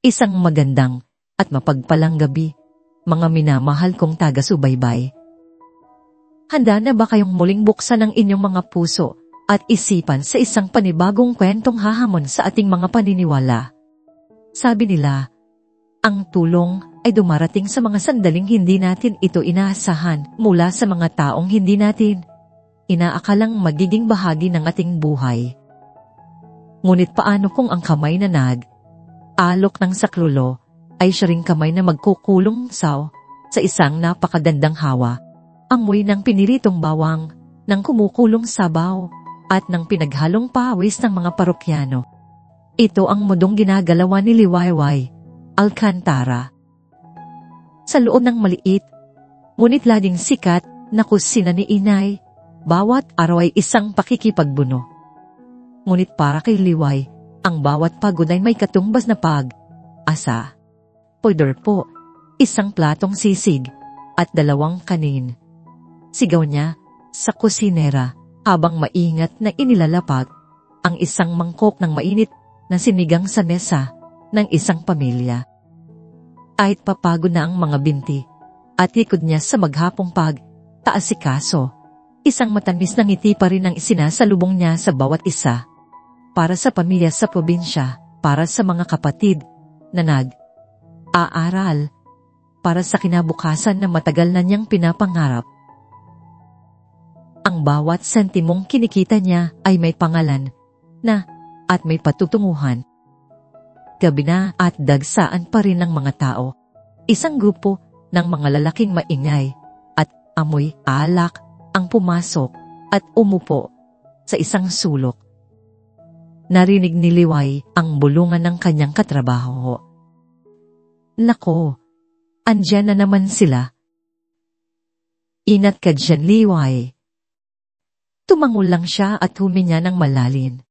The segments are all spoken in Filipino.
Isang magandang at mapagpalang gabi, mga minamahal kong taga-subaybay. Handa na ba kayong muling buksan ang inyong mga puso at isipan sa isang panibagong kwentong hahamon sa ating mga paniniwala? Sabi nila, ang tulong ay dumarating sa mga sandaling hindi natin ito inaasahan mula sa mga taong hindi natin inaakalang magiging bahagi ng ating buhay. Ngunit paano kung ang kamay na alok ng saklulo ay siya ring kamay na magkukulong sa isang napakagandang hawa, amoy ng piniritong bawang, ng kumukulong sabaw, at ng pinaghalong pawis ng mga parokyano. Ito ang mudong ginagalawan ni Liwayway Alcantara. Sa loob ng maliit, ngunit laging sikat na kusina ni Inay, bawat araw ay isang pakikipagbuno. Ngunit para kay Liway, ang bawat pagod ay may katumbas na pag-asa. Order po, isang platong sisig, at 2 kanin. Sigaw niya sa kusinera habang maingat na inilalapag ang isang mangkok ng mainit na sinigang sa mesa ng isang pamilya. Kahit papagod na ang mga binti at likod niya sa maghapong pag-taasikaso, isang matamis na ngiti pa rin ang isinasalubong niya sa bawat isa. Para sa pamilya sa probinsya, para sa mga kapatid na nag-aaral, para sa kinabukasan na matagal na niyang pinapangarap. Ang bawat sentimong kinikita niya ay may pangalan na at may patutunguhan. Gabi na at dagsaan pa rin ng mga tao. Isang grupo ng mga lalaking maingay at amoy alak ang pumasok at umupo sa isang sulok. Narinig ni Liway ang bulungan ng kanyang katrabaho. Nako, andyan na naman sila. Inat ka dyan, Liway. Tumangol lang siya at huminya ng malalim.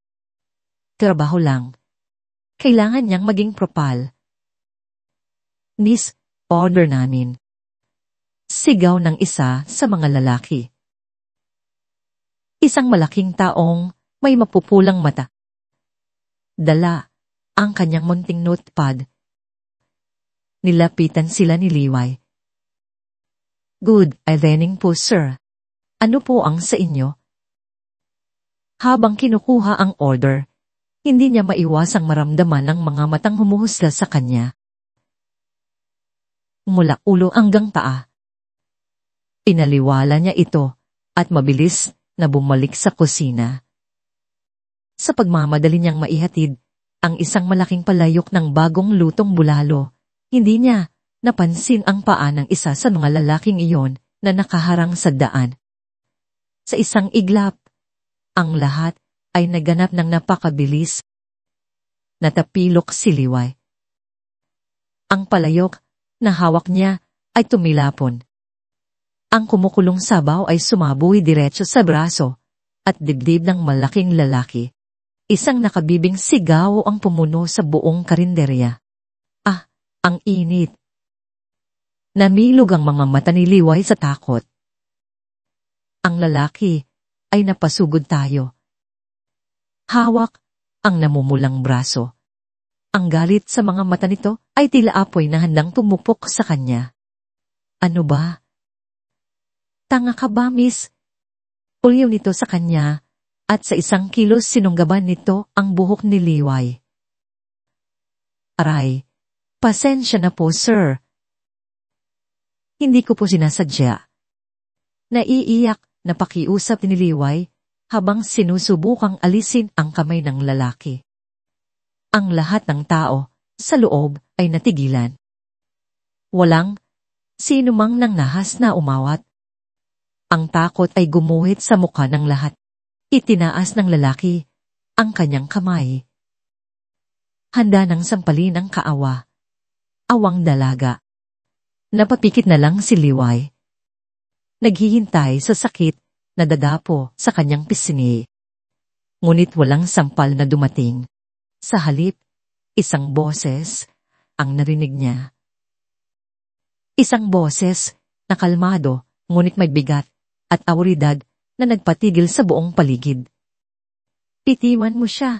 Trabaho lang. Kailangan niyang maging propal. Miss, order namin. Sigaw ng isa sa mga lalaki. Isang malaking taong may mapupulang mata. Dala ang kanyang munting notepad. Nilapitan sila ni Liway. Good evening po, sir. Ano po ang sa inyo? Habang kinukuha ang order, hindi niya maiwasang maramdaman ang mga matang humuhusga sa kanya. Mula ulo hanggang paa. Pinaliwala niya ito at mabilis na bumalik sa kusina. Sa pagmamadali niyang maihatid ang isang malaking palayok ng bagong lutong bulalo, hindi niya napansin ang paa ng isa sa mga lalaking iyon na nakaharang sa daan. Sa isang iglap, ang lahat ay naganap ng napakabilis. Natapilok si Liway. Ang palayok na hawak niya ay tumilapon. Ang kumukulong sabaw ay sumabuhi diretso sa braso at dibdib ng malaking lalaki. Isang nakabibing sigaw ang pumuno sa buong karinderya. Ah, ang init. Namilog ang mga mata ni Liway sa takot. Ang lalaki ay napasugod tayo. Hawak ang namumulang braso. Ang galit sa mga mata nito ay tila apoy na handang tumupok sa kanya. Ano ba? Tanga ka ba, miss? Ulyaw nito sa kanya. At sa isang kilos sinunggaban nito ang buhok ni Liway. Aray, pasensya na po, sir. Hindi ko po sinasadya. Naiiyak na pakiusap ni Liway habang sinusubukang alisin ang kamay ng lalaki. Ang lahat ng tao sa loob ay natigilan. Walang sino mang nang nahas na umawat. Ang takot ay gumuhit sa mukha ng lahat. Itinaas ng lalaki ang kanyang kamay. Handa nang sampalin ang kaawa. Awang dalaga. Napapikit na lang si Liway. Naghihintay sa sakit na dadapo sa kanyang pisngi. Ngunit walang sampal na dumating. Sa halip, isang boses ang narinig niya. Isang boses na kalmado ngunit may bigat at awridad na nagpatigil sa buong paligid. Itiwan mo siya.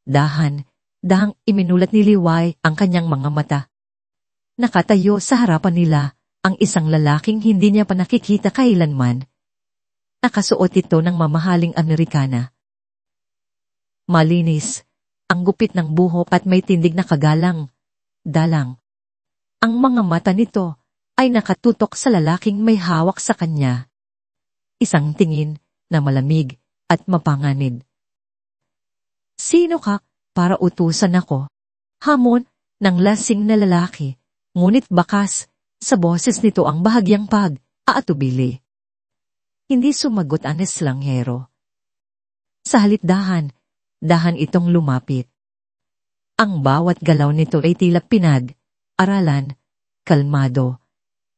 Dahan, Dahang iminulat ni Liway ang kanyang mga mata. Nakatayo sa harapan nila ang isang lalaking hindi niya pa nakikita kailanman. Nakasuot ito ng mamahaling Amerikana. Malinis, ang gupit ng buhok at may tindig na kagalang, dalang. Ang mga mata nito ay nakatutok sa lalaking may hawak sa kanya. Isang tingin na malamig at mapanganib. Sino ka para utusan ako? Hamon ng lasing na lalaki, ngunit bakas sa boses nito ang bahagyang pag-aatubili. Hindi sumagot ang estranghero. Sa halip dahan itong lumapit. Ang bawat galaw nito ay tila pinag-aralan, kalmado,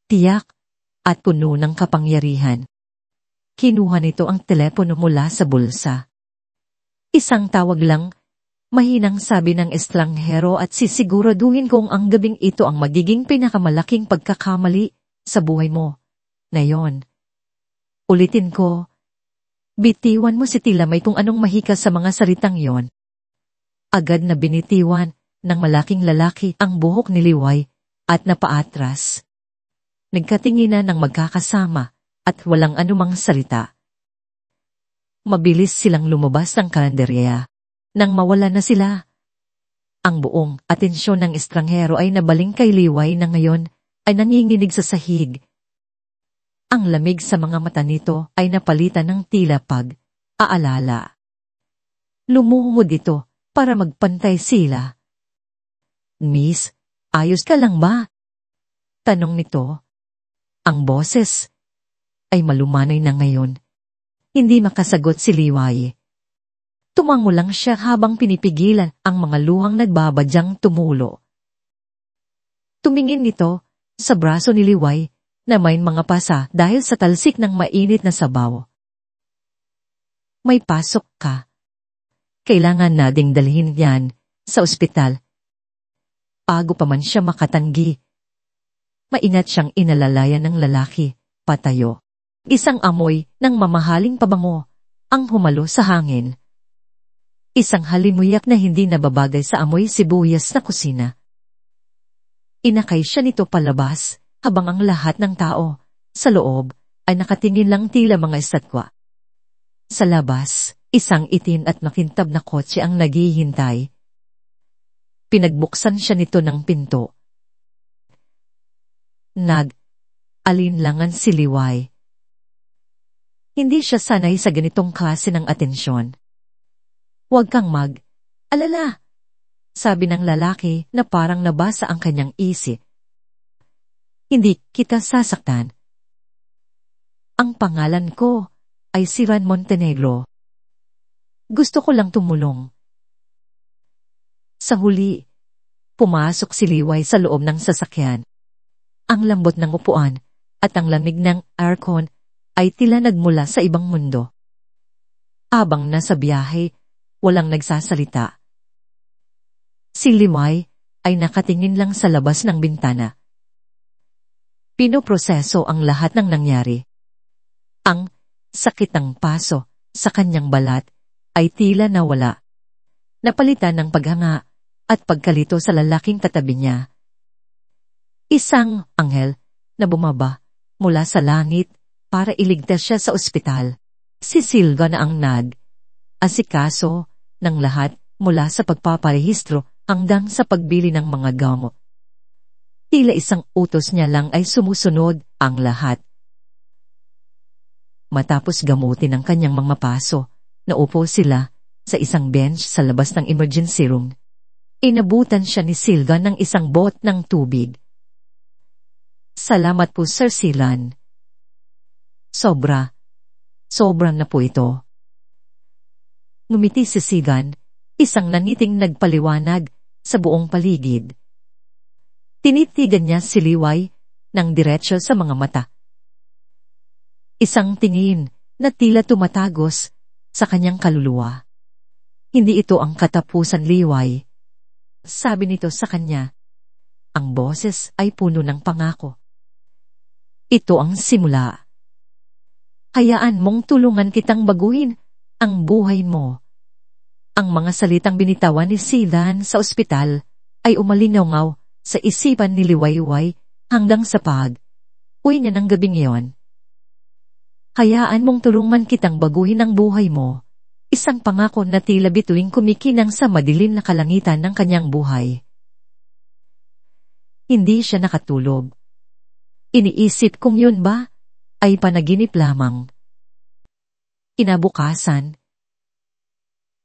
tiyak, at puno ng kapangyarihan. Kinuha nito ang telepono mula sa bulsa. Isang tawag lang, mahinang sabi ng estranghero at sisiguraduhin kong ang gabing ito ang magiging pinakamalaking pagkakamali sa buhay mo. Ngayon, ulitin ko, bitiwan mo si Tilamay kung anong mahika sa mga salitang yon. Agad na binitiwan ng malaking lalaki ang buhok ni Liway at napaatras. Nagkatinginan ng magkakasama at walang anumang salita. Mabilis silang lumabas ng kalenderya. Nang mawala na sila, ang buong atensyon ng estranghero ay nabaling kay Liway na ngayon ay nanginginig sa sahig. Ang lamig sa mga mata nito ay napalitan ng tila pag-aalala. Lumungod ito para magpantay sila. Miss, ayos ka lang ba? Tanong nito. Ang boses ay malumanay na ngayon. Hindi makasagot si Liway. Tumango lang siya habang pinipigilan ang mga luhang nagbabadyang tumulo. Tumingin nito sa braso ni Liway na may mga pasa dahil sa talsik ng mainit na sabaw. May pasok ka. Kailangan nating dalhin yan sa ospital. Bago pa man siya makatanggi, maingat siyang inalalayan ng lalaki, patayo. Isang amoy ng mamahaling pabango ang humalo sa hangin. Isang halimuyak na hindi nababagay sa amoy sibuyas na kusina. Inakay siya nito palabas, habang ang lahat ng tao sa loob ay nakatingin lang tila mga estatwa. Sa labas, isang itim at makintab na kotse ang naghihintay. Pinagbuksan siya nito ng pinto. Nag-alinlangan si Liway. Hindi siya sanay sa ganitong klase ng atensyon. Huwag kang mag-alala, sabi ng lalaki na parang nabasa ang kanyang isip. Hindi kita sasaktan. Ang pangalan ko ay si Ran Montenegro. Gusto ko lang tumulong. Sa huli, pumasok si Liway sa loob ng sasakyan. Ang lambot ng upuan at ang lamig ng aircon ay tila nagmula sa ibang mundo. Habang nasa biyahe, walang nagsasalita. Si Liway ay nakatingin lang sa labas ng bintana. Pinoproseso ang lahat ng nangyari. Ang sakit ng paso sa kanyang balat ay tila nawala. Napalitan ng paghanga at pagkalito sa lalaking katabi niya. Isang anghel na bumaba mula sa langit para iligtas siya sa ospital. Si Silva na ang asikaso ng lahat mula sa pagpaparehistro hanggang sa pagbili ng mga gamot. Tila isang utos niya lang ay sumusunod ang lahat. Matapos gamutin ang kanyang mga paso, naupo sila sa isang bench sa labas ng emergency room. Inabutan siya ni Silva ng isang bot ng tubig. Salamat po, Sir Silan. Sobra na po ito. Ngumiti si Sigan, isang nangiting nagpaliwanag sa buong paligid. Tinitigan niya si Liway ng diretso sa mga mata. Isang tingin na tila tumatagos sa kanyang kaluluwa. Hindi ito ang katapusan, Liway. Sabi nito sa kanya. Ang boses ay puno ng pangako. Ito ang simula. Hayaan mong tulungan kitang baguhin ang buhay mo. Ang mga salitang binitawan ni Sidan sa ospital ay umalingaw sa isipan ni Liwayway hanggang sa uwi niya ng gabing iyon. Hayaan mong tulungan kitang baguhin ang buhay mo. Isang pangako na tila bituing kumikinang sa madilim na kalangitan ng kanyang buhay. Hindi siya nakatulog. Iniisip kung yun ba ay panaginip lamang. Kinabukasan,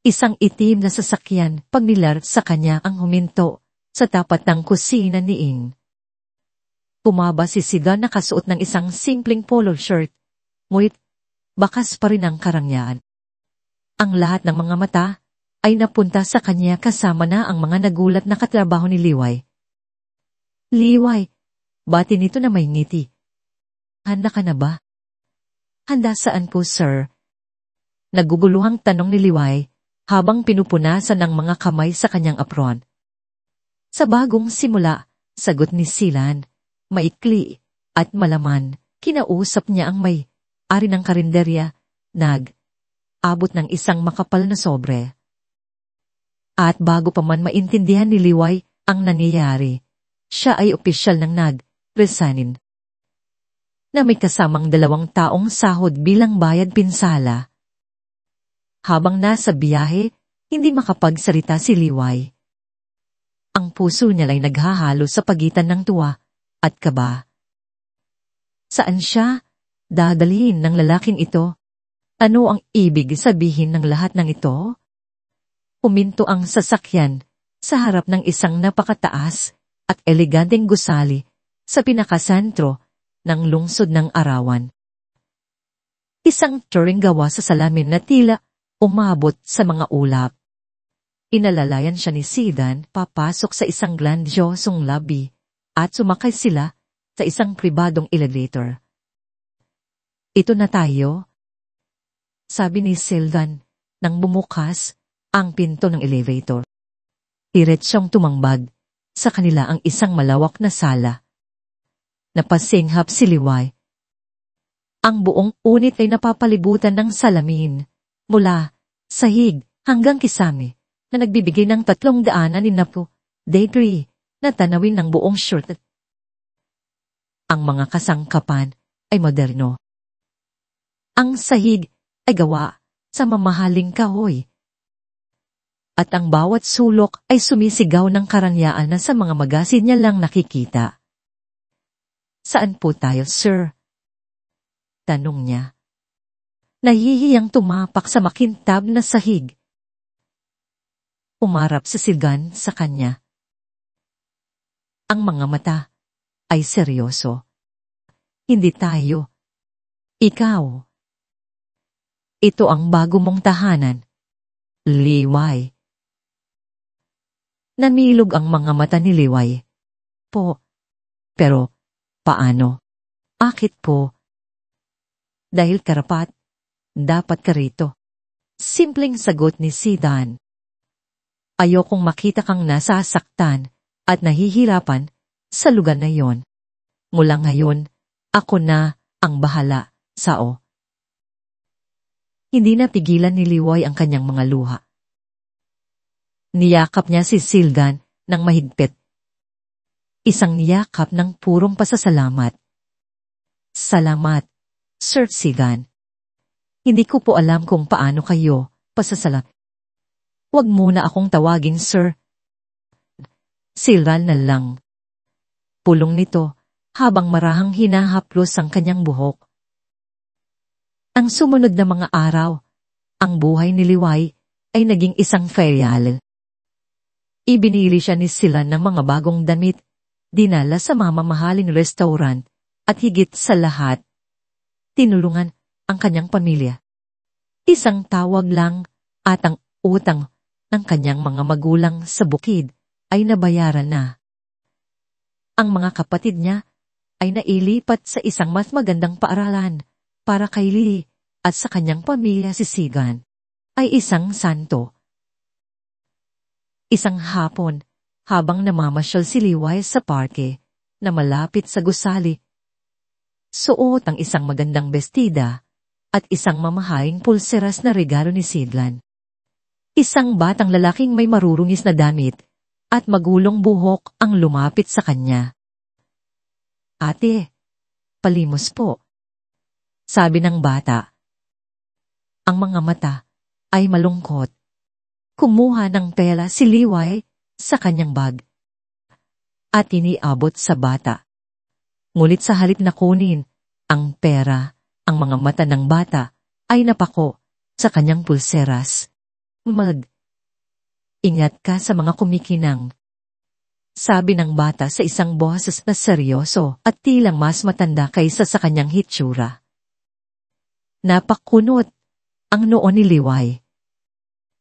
isang itim na sasakyan pagnilar sa kanya ang huminto sa tapat ng kusina ni Ing. Kumaba si Sidan nakasuot ng isang simpleng polo shirt, ngunit bakas pa rin ang karangyaan. Ang lahat ng mga mata ay napunta sa kanya kasama na ang mga nagulat na katrabaho ni Liway. Liway, bati nito na may ngiti. Handa ka na ba? Handa saan po, sir? Naguguluhang tanong ni Liway habang pinupunasan ng mga kamay sa kanyang apron. Sa bagong simula, sagot ni Silan, maikli at malaman, kinausap niya ang may-ari ng karinderya, abot ng isang makapal na sobre. At bago pa man maintindihan ni Liway ang nangyayari, siya ay opisyal ng resignin. Na may kasamang 2 taong sahod bilang bayad pinsala. Habang nasa biyahe, hindi makapagsalita si Liway. Ang puso niya ay naghahalo sa pagitan ng tuwa at kaba. Saan siya dadalhin ng lalaking ito? Ano ang ibig sabihin ng lahat ng ito? Huminto ang sasakyan sa harap ng isang napakataas at eleganteng gusali sa pinakasentro ng lungsod ng Arawan. Isang turing gawa sa salamin na tila umabot sa mga ulap. Inalalayan siya ni Sidan papasok sa isang grandiosong lobby at sumakay sila sa isang pribadong elevator. Ito na tayo, sabi ni Sidan nang bumukas ang pinto ng elevator. Diretsong tumangbag sa kanila ang isang malawak na sala. Napasinghap si Liway. Ang buong unit ay napapalibutan ng salamin, mula sahig hanggang kisame, na nagbibigay ng 360 na tanawin ng buong shirt. Ang mga kasangkapan ay moderno. Ang sahig ay gawa sa mamahaling kahoy. At ang bawat sulok ay sumisigaw ng karangyaan na sa mga magasin niya lang nakikita. Saan po tayo, sir? Tanong niya. Nahihiyang tumapak sa makintab na sahig. Umarap si Sigan sa kanya. Ang mga mata ay seryoso. Hindi tayo. Ikaw. Ito ang bago mong tahanan. Liway. Namilog ang mga mata ni Liway. Po. Pero, paano? Akit po. Dahil karapat, dapat ka rito. Simpleng sagot ni Sidan. Ayokong makita kang nasasaktan at nahihirapan sa lugar na yon. Mula ngayon, ako na ang bahala, sao. Hindi napigilan ni Liway ang kanyang mga luha. Niyakap niya si Sidan ng mahigpit. Isang niyakap ng purong pasasalamat. Salamat, Sir Sigan. Hindi ko po alam kung paano kayo pasasalat. Huwag muna akong tawagin, sir. Silan na lang. Pulong nito habang marahang hinahaplos ang kanyang buhok. Ang sumunod na mga araw, ang buhay ni Liway ay naging isang ferial. Ibinili siya ni Silan ng mga bagong damit, dinala sa mamamahaling restaurant, at higit sa lahat, tinulungan ang kanyang pamilya. Isang tawag lang at ang utang ng kanyang mga magulang sa bukid ay nabayaran na. Ang mga kapatid niya ay nailipat sa isang mas magandang paaralan para kay Lee at sa kanyang pamilya si Sigan ay isang santo. Isang hapon, habang namamasyal si Liway sa parke na malapit sa gusali, suot ang isang magandang bestida at isang mamahaling pulseras na regalo ni Sidlan. Isang batang lalaking may marurungis na damit at magulong buhok ang lumapit sa kanya. "Ate, palimos po," sabi ng bata. Ang mga mata ay malungkot. Kumuha ng pera si Liway sa kanyang bag at iniabot sa bata. Ngunit sa halip na kunin ang pera, ang mga mata ng bata ay napako sa kanyang pulseras. "Ingat ka sa mga kumikinang," sabi ng bata sa isang boses na seryoso at tilang mas matanda kaysa sa kanyang hitsura. Napakunot ang noo ni Liway.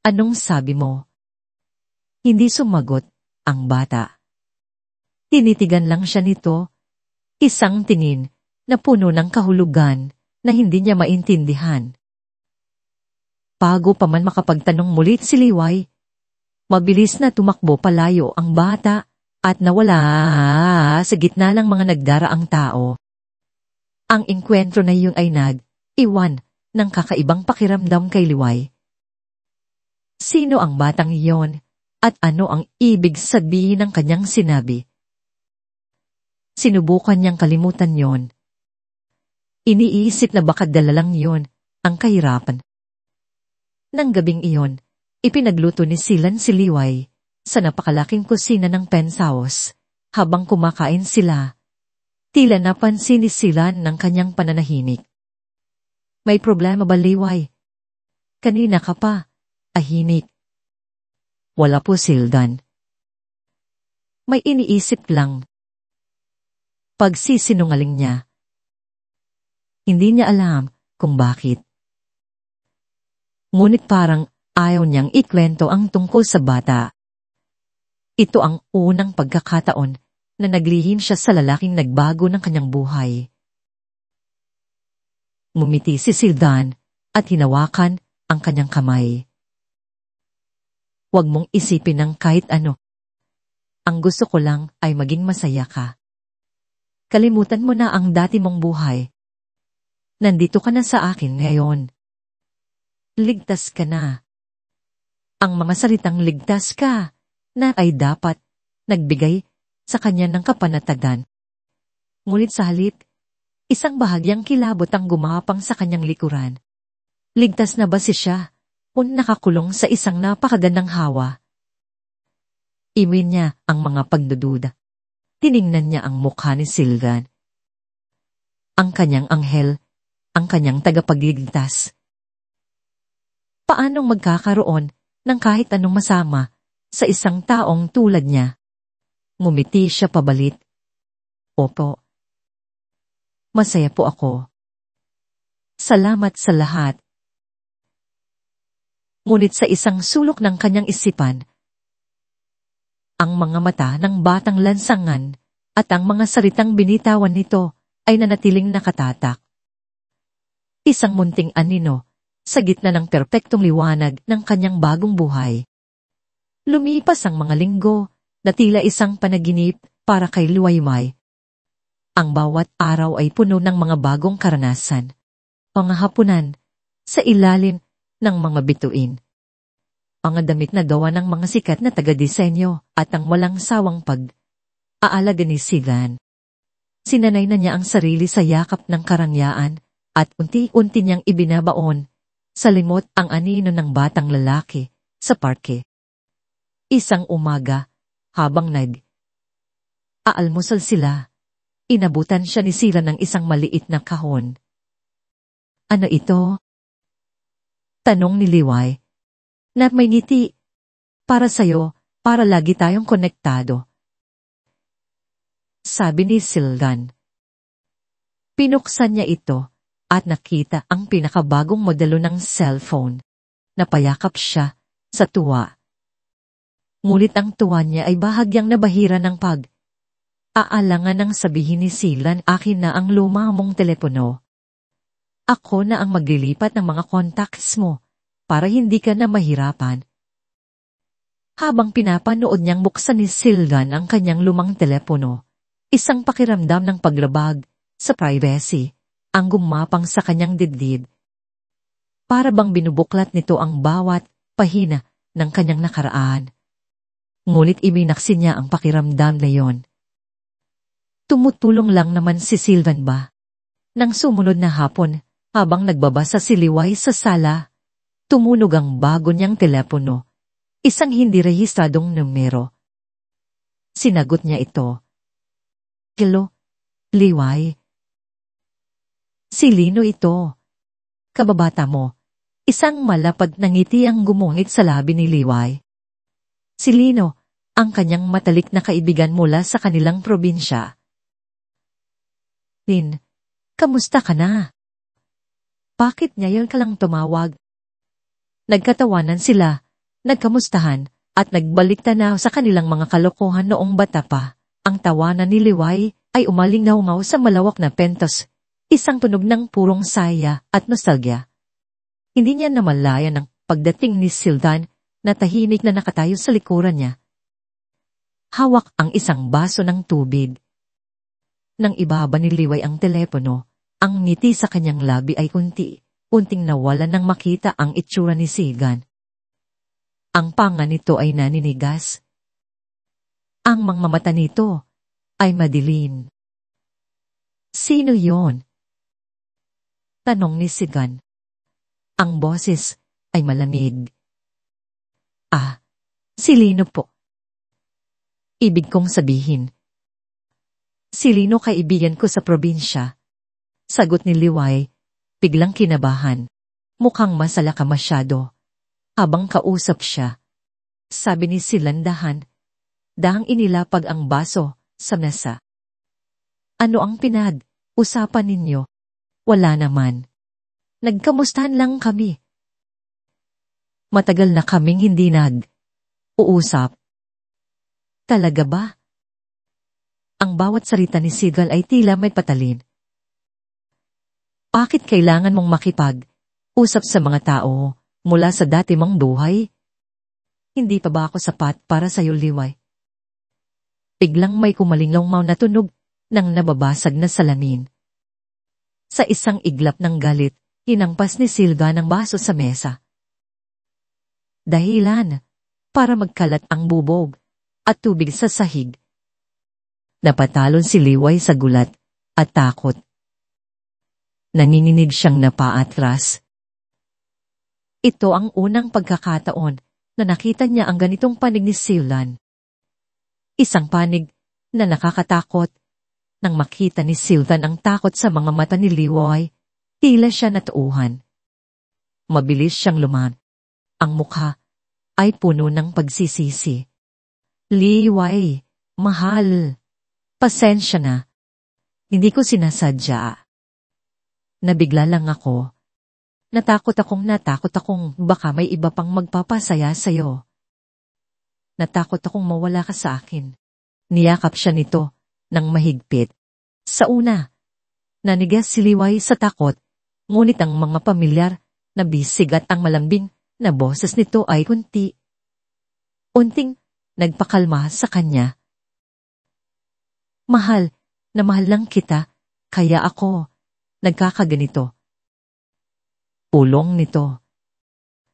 "Anong sabi mo?" Hindi sumagot ang bata. Tinitigan lang siya nito, isang tingin na puno ng kahulugan na hindi niya maintindihan. Bago pa man makapagtanong muli si Liway, mabilis na tumakbo palayo ang bata at nawala sa gitna ng mga nagdaraang tao. Ang engkwentro na iyon ay nag-iwan ng kakaibang pakiramdam kay Liway. Sino ang batang iyon at ano ang ibig sabihin ng kanyang sinabi? Sinubukan niyang kalimutan yon. Iniisip na baka dala lang yon ang kahirapan. Nang gabing iyon, ipinagluto ni Silan si Liway sa napakalaking kusina ng penthouse. Habang kumakain sila, tila napansin ni Silan ng kanyang pananahimik. "May problema ba, Liway? Kanina ka pa ahimik." "Wala po, Sildan. May iniisip lang." Pagsisinungaling niya. Hindi niya alam kung bakit. Ngunit parang ayaw niyang ikwento ang tungkol sa bata. Ito ang unang pagkakataon na naglihim siya sa lalaking nagbago ng kanyang buhay. Ngumiti si Sildan at hinawakan ang kanyang kamay. "Huwag mong isipin ng kahit ano. Ang gusto ko lang ay maging masaya ka. Kalimutan mo na ang dati mong buhay. Nandito ka na sa akin ngayon. Ligtas ka na." Ang mga salitang ligtas ka na ay dapat nagbigay sa kanya ng kapanatagan. Ngunit sa halip, isang bahagyang kilabot ang gumapang sa kanyang likuran. Ligtas na ba siya o nakakulong sa isang napakagandang hawa? Imin niya ang mga pagdududa. Tiningnan niya ang mukha ni Sildan. Ang kanyang anghel, ang kanyang tagapagligtas. Paanong magkakaroon ng kahit anong masama sa isang taong tulad niya? Ngumiti siya pabalit. "Opo. Masaya po ako. Salamat sa lahat." Ngunit sa isang sulok ng kanyang isipan, ang mga mata ng batang lansangan at ang mga salitang binitawan nito ay nanatiling nakatatak. Isang munting anino sa gitna ng perpektong liwanag ng kanyang bagong buhay. Lumipas ang mga linggo na tila isang panaginip para kay Liwaymay. Ang bawat araw ay puno ng mga bagong karanasan. Mga hapunan sa ilalim ng mga bituin. Ang damit na gawa ng mga sikat na taga-disenyo at ang walang sawang pag-aalaga ni Silan. Sinanay na niya ang sarili sa yakap ng karangyaan at unti-unti niyang ibinabaon sa limot ang anino ng batang lalaki sa parke. Isang umaga, habang nag-aalmusal sila, inabutan siya ni Silan ng isang maliit na kahon. "Ano ito?" tanong ni Liway. "Na may ngiti. Para sa'yo, para lagi tayong konektado," sabi ni Sildan. Pinuksan niya ito at nakita ang pinakabagong modelo ng cellphone. Napayakap siya sa tuwa. Ngunit ang tuwa niya ay bahagyang nabahira ng aalangan ng sabihin ni Silan, "Akin na ang luma mong telepono. Ako na ang maglilipat ng mga contacts mo para hindi ka na mahirapan." Habang pinapanood niyang buksan ni Sildan ang kanyang lumang telepono, isang pakiramdam ng paglabag sa privacy ang gumapang sa kanyang dibdib. Para bang binubuklat nito ang bawat pahina ng kanyang nakaraan. Ngunit iminaksin niya ang pakiramdam na yon. Tumutulong lang naman si Sylvan ba? Nang sumunod na hapon, habang nagbabasa si Liway sa sala, tumunog ang bago niyang telepono, isang hindi rehistradong numero. Sinagot niya ito. Hello, Liway. Si Lino ito. Kababata mo. Isang malapad na ngiti ang gumungit sa labi ni Liway. Si Lino, ang kanyang matalik na kaibigan mula sa kanilang probinsya. Lin, kamusta ka na? Bakit ngayon ka lang tumawag? Nagkatawanan sila, nagkamustahan, at nagbalik tanaw sa kanilang mga kalokohan noong bata pa. Ang tawanan ni Liway ay umalingaw sa malawak na pentos, isang tunog ng purong saya at nostalgia. Hindi niya namalayan ang pagdating ni Sylvan na tahimik na nakatayo sa likuran niya. Hawak ang isang baso ng tubig. Nang ibaba ni Liway ang telepono, ang ngiti sa kanyang labi ay unting nawalan nang makita ang itsura ni Sylvan. Ang panga nito ay naninigas. Ang mga mata nito ay madilim. Sino yon? Tanong ni Sylvan. Ang boses ay malamig. Si Lino po. Ibig kong sabihin. Si Lino kaibigan ko sa probinsya. Sagot ni Liway, biglang kinabahan. Mukhang masala ka masyado. Habang kausap siya, sabi ni Sylvan dahang inilapag ang baso sa mesa. Ano ang usapan ninyo? Wala naman. Nagkamustahan lang kami. Matagal na kaming hindi uusap. Talaga ba? Ang bawat salita ni Sylvan ay tila may patalin. Bakit kailangan mong makipag-usap sa mga tao mula sa dati mong buhay? Hindi pa ba ako sapat para sa'yo, Liway? Biglang may kumalinglaw na tunog ng nababasag na salamin. Sa isang iglap ng galit, hinampas ni Sylvan ang baso sa mesa. Dahilan para magkalat ang bubog at tubig sa sahig. Napatalon si Liway sa gulat at takot. Nanginginig siyang napaatras. Ito ang unang pagkakataon na nakita niya ang ganitong panig ni Sylvan. Isang panig na nakakatakot. Nang makita ni Sylvan ang takot sa mga mata ni Liway, tila siya natuuhan. Mabilis siyang luman. Ang mukha ay puno ng pagsisisi. Liway, mahal. Pasensya na. Hindi ko sinasadya. Nabigla lang ako. Natakot akong baka may iba pang magpapasaya sa'yo. Natakot akong mawala ka sa akin. Niyakap siya nito ng mahigpit. Sa una, nanigas si Liway sa takot, ngunit ang mga pamilyar na bisig at ang malambing na boses nito ay unting nagpakalma sa kanya. Mahal lang kita, kaya ako nagkakaganito. Pulong nito.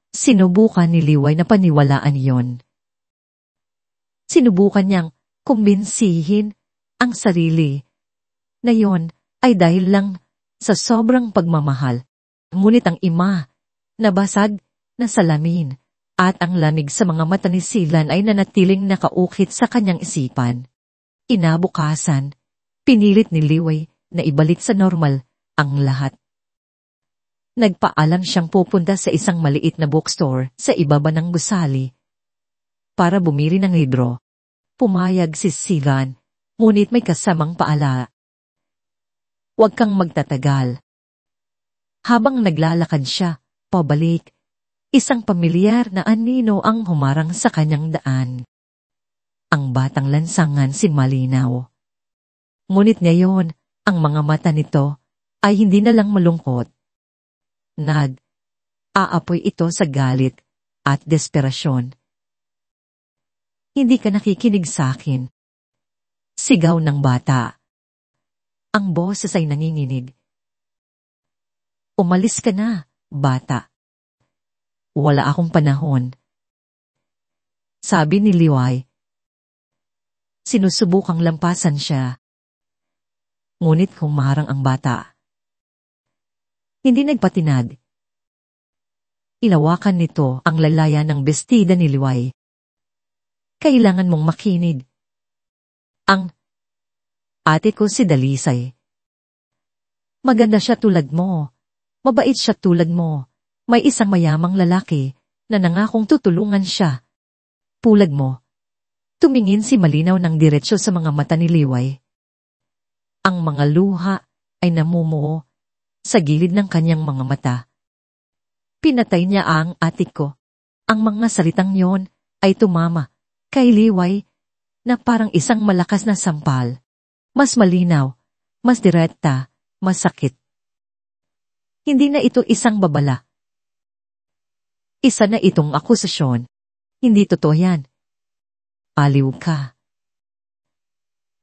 Sinubukan ni Liway na paniwalaan yon. Sinubukan niyang kumbinsihin ang sarili na yon ay dahil lang sa sobrang pagmamahal. Ngunit ang nabasag na salamin at ang lamig sa mga mata ni Sylvan ay nanatiling nakaukit sa kanyang isipan. Inabukasan, pinilit ni Liway na ibalik sa normal ang lahat. Nagpaalam siyang pupunta sa isang maliit na bookstore sa ibaba ng gusali para bumili ng libro. Pumayag si Sylvan, ngunit may kasamang paala. Huwag kang magtatagal. Habang naglalakad siya, pabalik, isang pamilyar na anino ang humarang sa kanyang daan. Ang batang lansangan si Malinaw. Ngunit ngayon, ang mga mata nito ay hindi na lang malungkot. Aapoy ito sa galit at desperasyon. Hindi ka nakikinig sa akin. Sigaw ng bata. Ang boses ay nanginginig. Umalis ka na, bata. Wala akong panahon. sabi ni Liway. Sinusubukang lampasan siya. Ngunit humarang ang bata. Hindi nagpatinag. Ilawakan nito ang lalayan ng bestida ni Liway. Kailangan mong makinig. Ang ate ko si Dalisay. Maganda siya tulad mo. Mabait siya tulad mo. May isang mayamang lalaki na nangakong tutulungan siya. Pulag mo. Tumingin si Malinaw ng diretsyo sa mga mata ni Liway. Ang mga luha ay namumuo sa gilid ng kanyang mga mata. Pinatay niya ang atik ko. Ang mga salitang yon ay tumama kay Liway na parang isang malakas na sampal. Mas malinaw, mas direkta, mas sakit. Hindi na ito isang babala. Isa na itong akusasyon. Hindi totoo yan. Aliw ka.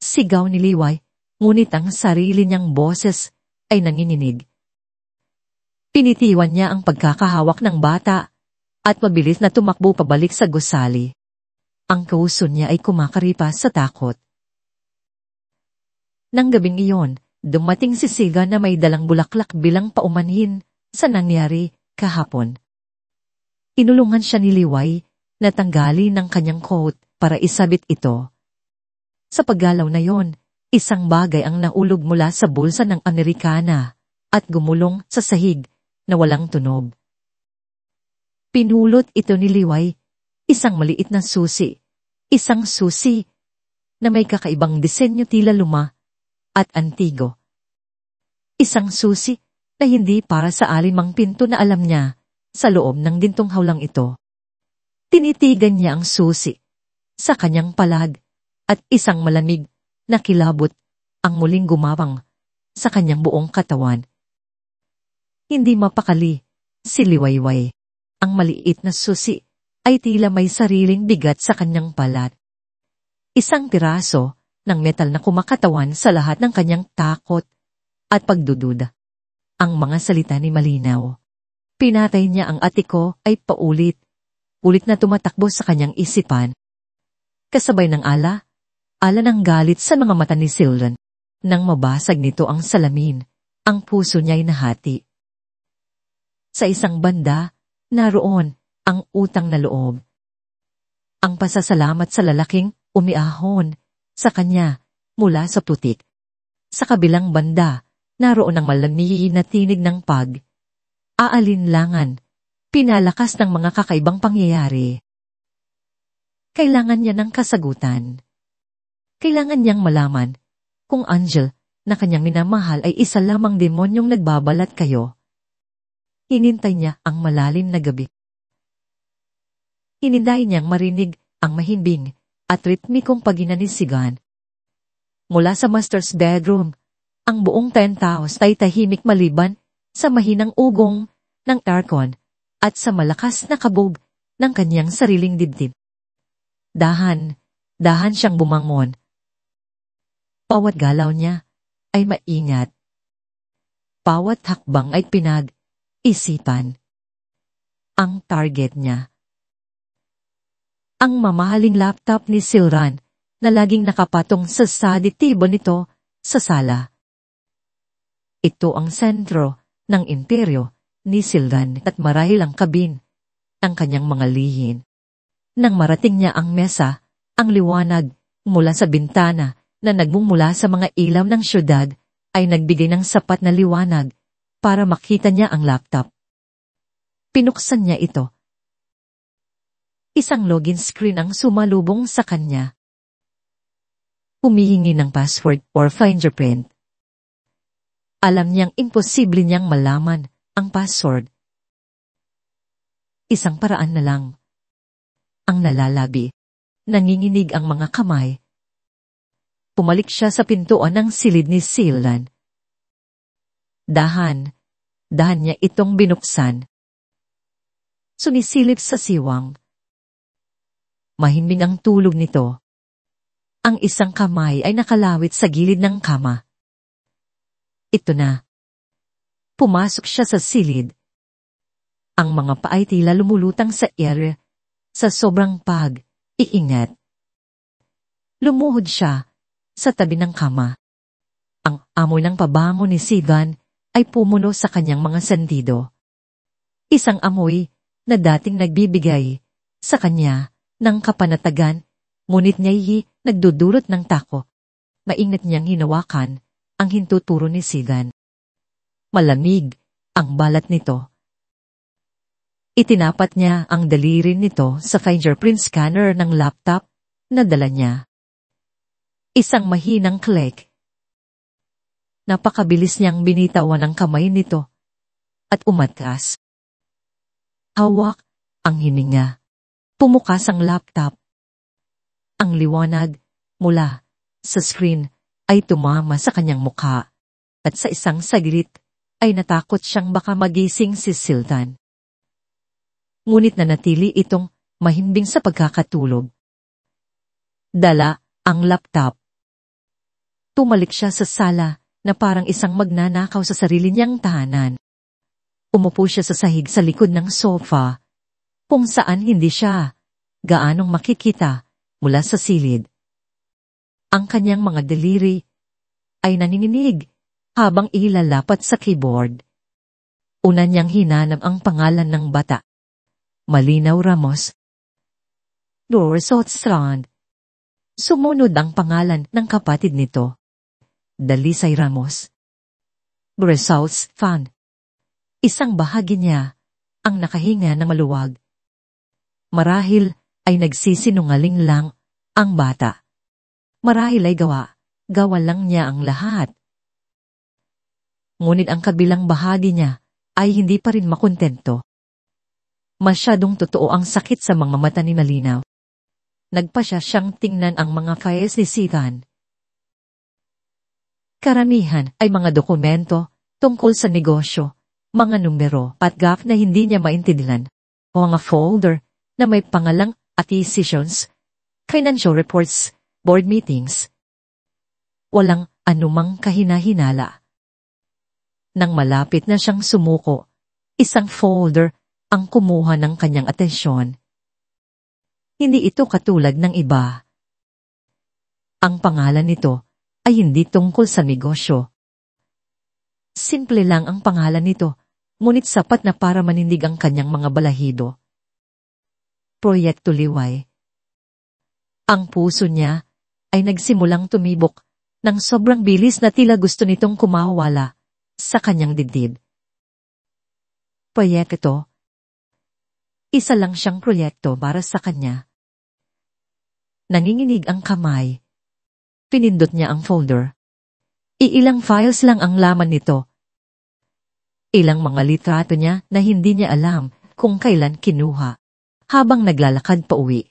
Sigaw ni Liway, ngunit ang sarili niyang boses ay nanginginig. Pinitiwan niya ang pagkakahawak ng bata at mabilis na tumakbo pabalik sa gusali. Ang kauso niya ay kumakaripas sa takot. Nang gabing iyon, dumating si Siga na may dalang bulaklak bilang paumanhin sa nangyari kahapon. Inulungan siya ni Liway na tanggalin ng kanyang coat para isabit ito. Sa paggalaw na yon, isang bagay ang naulog mula sa bulsa ng Amerikana at gumulong sa sahig na walang tunog. Pinulot ito ni Liway, isang maliit na susi, isang susi na may kakaibang disenyo tila luma at antigo. Isang susi na hindi para sa alimang pinto na alam niya sa loob ng gintong hawlang ito. Tinitigan niya ang susi sa kanyang palag at isang malamig na kilabot ang muling gumawang sa kanyang buong katawan. Hindi mapakali si Liwayway. Ang maliit na susi ay tila may sariling bigat sa kanyang balat. Isang piraso ng metal na kumakatawan sa lahat ng kanyang takot at pagdududa. Ang mga salita ni Malinaw. Pinatay niya ang ate ko ay paulit. Ulit na tumatakbo sa kanyang isipan. Kasabay ng ala ng galit sa mga mata ni Silvan. Nang mabasag nito ang salamin, ang puso niya ay nahati. Sa isang banda, naroon ang utang na loob. Ang pasasalamat sa lalaking umiahon sa kanya mula sa putik. Sa kabilang banda, naroon ang malamig na tinig ng aalinlangan, pinalakas ng mga kakaibang pangyayari. Kailangan niya ng kasagutan. Kailangan niyang malaman kung Angel na kanyang minamahal ay isa lamang demonyong nagbabalat kayo. Hinintay niya ang malalim na gabi. Hininday niyang marinig ang mahimbing at ritmikong paginanisigan. Mula sa master's bedroom, ang buong penthouse ay tahimik maliban sa mahinang ugong ng aircon at sa malakas na kabog ng kanyang sariling dibdib. Dahan siyang bumangon. Bawat galaw niya ay maingat. Bawat hakbang ay pinag-isipan. Ang target niya. Ang mamahaling laptop ni Silran na laging nakapatong sa saditibo nito sa sala. Ito ang sentro ng imperyo ni Silran at marahil ang kabin ng kanyang mga lihin. Nang marating niya ang mesa, ang liwanag mula sa bintana na nagmumula sa mga ilaw ng syudad ay nagbigay ng sapat na liwanag para makita niya ang laptop. Pinuksan niya ito. Isang login screen ang sumalubong sa kanya. Humihingi ng password or fingerprint. Alam niyang imposible niyang malaman ang password. Isang paraan na lang. Ang nalalabi. Nanginginig ang mga kamay. Pumalik siya sa pintuan ng silid ni Silvan. Dahan niya itong binuksan. Sumisilip sa siwang. Mahimbing ang tulog nito. Ang isang kamay ay nakalawit sa gilid ng kama. Ito na. Pumasok siya sa silid. Ang mga paa ay tila lumulutang sa air sa sobrang Iingat. Lumuhod siya sa tabi ng kama. Ang amoy ng pabango ni Sigan ay pumuno sa kanyang mga sentido. Isang amoy na dating nagbibigay sa kanya ng kapanatagan, ngunit niya'y nagdudulot ng takot. Maingat niyang hinawakan ang hintuturo ni Sigan. Malamig ang balat nito. Itinapat niya ang daliri nito sa fingerprint scanner ng laptop na dala niya. Isang mahinang click. Napakabilis niyang binitawan ang kamay nito at umatras. Hawak ang hininga. Pumukas ang laptop. Ang liwanag mula sa screen ay tumama sa kanyang mukha at sa isang saglit ay natakot siyang baka magising si Sultan. Ngunit nanatili itong mahimbing sa pagkakatulog. Dala ang laptop. Tumalik siya sa sala na parang isang magnanakaw sa sarili niyang tahanan. Umupo siya sa sahig sa likod ng sofa, kung saan hindi siya gaanong makikita mula sa silid. Ang kanyang mga daliri ay nanginginig habang ilalapat sa keyboard. Una niyang hinanap ang pangalan ng bata. Malinaw Ramos. Dorsot Strand. Sumunod ang pangalan ng kapatid nito. Dalisay Ramos. Bresaus Fan. Isang bahagi niya ang nakahinga ng maluwag. Marahil ay nagsisinungaling lang ang bata. Marahil ay gawa lang niya ang lahat. Ngunit ang kabilang bahagi niya ay hindi pa rin makontento. Masyadong totoo ang sakit sa mga mata ni Malinaw. Nagpasya siyang tingnan ang mga files ni Sigan. Karamihan ay mga dokumento tungkol sa negosyo, mga numero at gap na hindi niya maintindihan, o mga folder na may pangalang acquisitions, financial reports, board meetings. Walang anumang kahina-hinala. Nang malapit na siyang sumuko, isang folder ang kumuha ng kanyang atensyon. Hindi ito katulad ng iba. Ang pangalan nito ay hindi tungkol sa negosyo. Simple lang ang pangalan nito, ngunit sapat na para manindig ang kanyang mga balahibo. Proyekto Liway. Ang puso niya ay nagsimulang tumibok ng sobrang bilis na tila gusto nitong kumawala sa kanyang dibdib. Proyekto. Isa lang siyang proyekto para sa kanya. Nanginginig ang kamay. Pinindot niya ang folder. Iilang files lang ang laman nito. Ilang mga litrato niya na hindi niya alam kung kailan kinuha. Habang naglalakad pa uwi.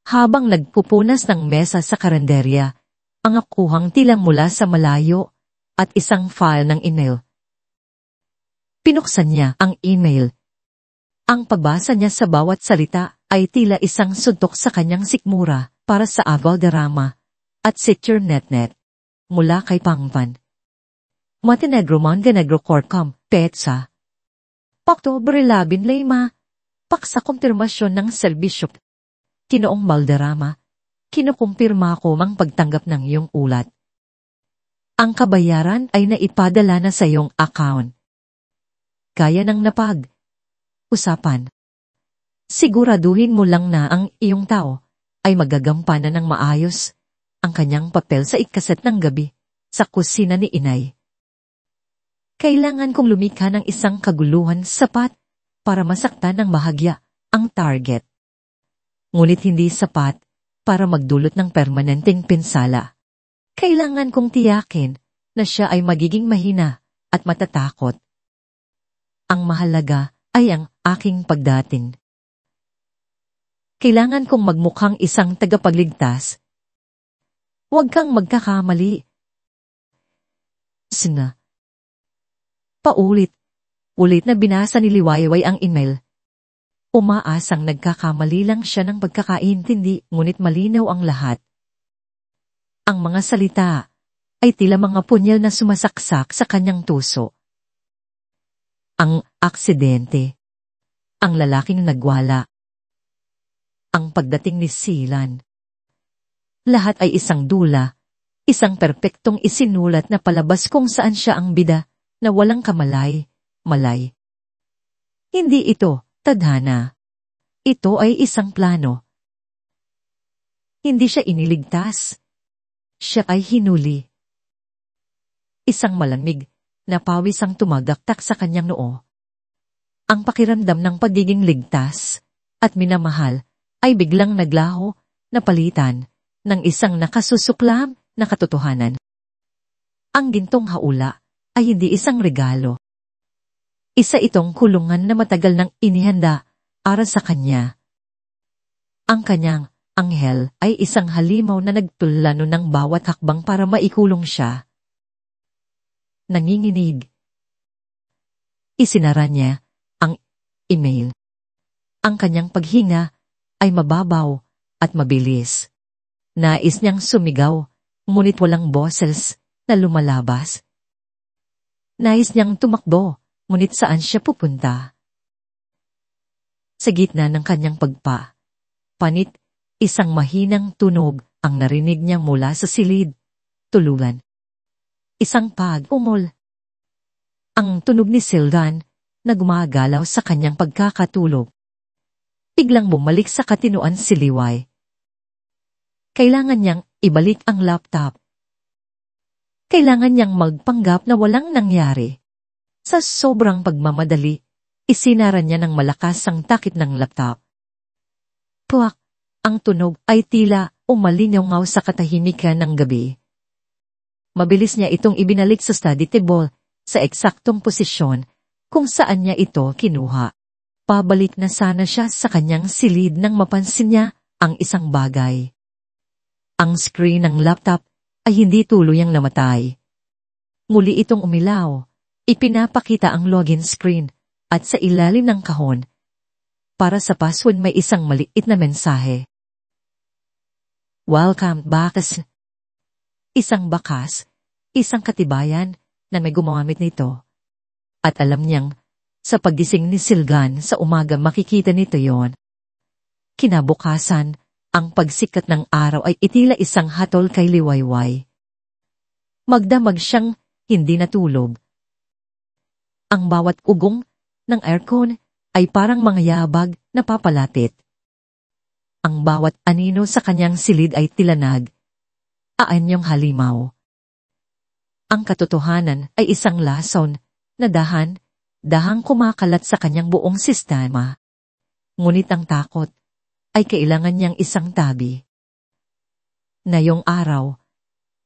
Habang nagpupunas ng mesa sa karinderya, ang akuhang tilang mula sa malayo at isang file ng email. Pinuksan niya ang email. Ang pagbasa niya sa bawat salita ay tila isang suntok sa kanyang sikmura para sa Valderrama at Secure Netnet mula kay Pangpan. Montenegro Corcom, PETSA. October 11 Leyma, paksa kumpirmasyon ng serbisyo. Tinoong Valderrama, kinukumpirma ko ang pagtanggap ng iyong ulat. Ang kabayaran ay naipadala na sa iyong account. Kaya ng usapan. Siguraduhin mo lang na ang iyong tao ay magagampanan ng maayos ang kanyang papel sa ikaset ng gabi sa kusina ni Inay. Kailangan kong lumikha ng isang kaguluhan sapat para masaktan ng bahagya ang target. Ngunit hindi sapat para magdulot ng permanenteng pinsala. Kailangan kong tiyakin na siya ay magiging mahina at matatakot. Ang mahalaga ay ang aking pagdating. Kailangan kong magmukhang isang tagapagligtas. Huwag kang magkakamali. Sina. Ulit na binasa ni Liwayway ang email. Umaasang nagkakamali lang siya ng pagkakaintindi, ngunit malinaw ang lahat. Ang mga salita ay tila mga punyal na sumasaksak sa kanyang tuso. Ang aksidente. Ang lalaking nagwala. ang pagdating ni Silan. Lahat ay isang dula, isang perpektong isinulat na palabas kung saan siya ang bida na walang malay. Hindi ito tadhana. Ito ay isang plano. Hindi siya iniligtas. Siya ay hinuli. Isang malamig na pawis ang tumagaktak sa kanyang noo. Ang pakiramdam ng pagiging ligtas at minamahal ay biglang naglaho na palitan ng isang nakasusuklam na katotohanan. Ang gintong haula ay hindi isang regalo. Isa itong kulungan na matagal nang inihanda para sa kanya. Ang kanyang anghel ay isang halimaw na nagtulano ng bawat hakbang para maikulong siya. Nanginginig. Isinara niya ang email. Ang kanyang paghinga ay mababaw at mabilis. Nais niyang sumigaw, ngunit walang boses na lumalabas. Nais niyang tumakbo, ngunit saan siya pupunta? Sa gitna ng kanyang panit, isang mahinang tunog ang narinig niya mula sa silid, tulugan. Isang pag-umol. Ang tunog ni Sildan na gumagalaw sa kanyang pagkakatulog. Biglang bumalik sa katinuan si Liway. Kailangan niyang ibalik ang laptop. Kailangan niyang magpanggap na walang nangyari. Sa sobrang pagmamadali, isinara niya ng malakas ang takip ng laptop. Puwak, ang tunog ay tila umalingaw sa katahimikan ng gabi. Mabilis niya itong ibinalik sa study table sa eksaktong posisyon kung saan niya ito kinuha. Pabalik na sana siya sa kanyang silid nang mapansin niya ang isang bagay. Ang screen ng laptop ay hindi tuluyang namatay. Muli itong umilaw, ipinapakita ang login screen at sa ilalim ng kahon. Para sa password may isang maliit na mensahe. Welcome back. Isang bakas, isang katibayan na may gumamit nito. At alam niyang, sa paggising ni Silgan sa umaga makikita nito yon. Kinabukasan, ang pagsikat ng araw ay itila isang hatol kay Liwayway. Magdamag siyang hindi natulog. Ang bawat ugong ng aircon ay parang mga yabag na papalapit. Ang bawat anino sa kanyang silid ay tilanag. Aanyong halimaw. Ang katotohanan ay isang lason na dahang kumakalat sa kanyang buong sistema. Ngunit ang takot ay kailangan niyang isang tabi. Ngayong araw,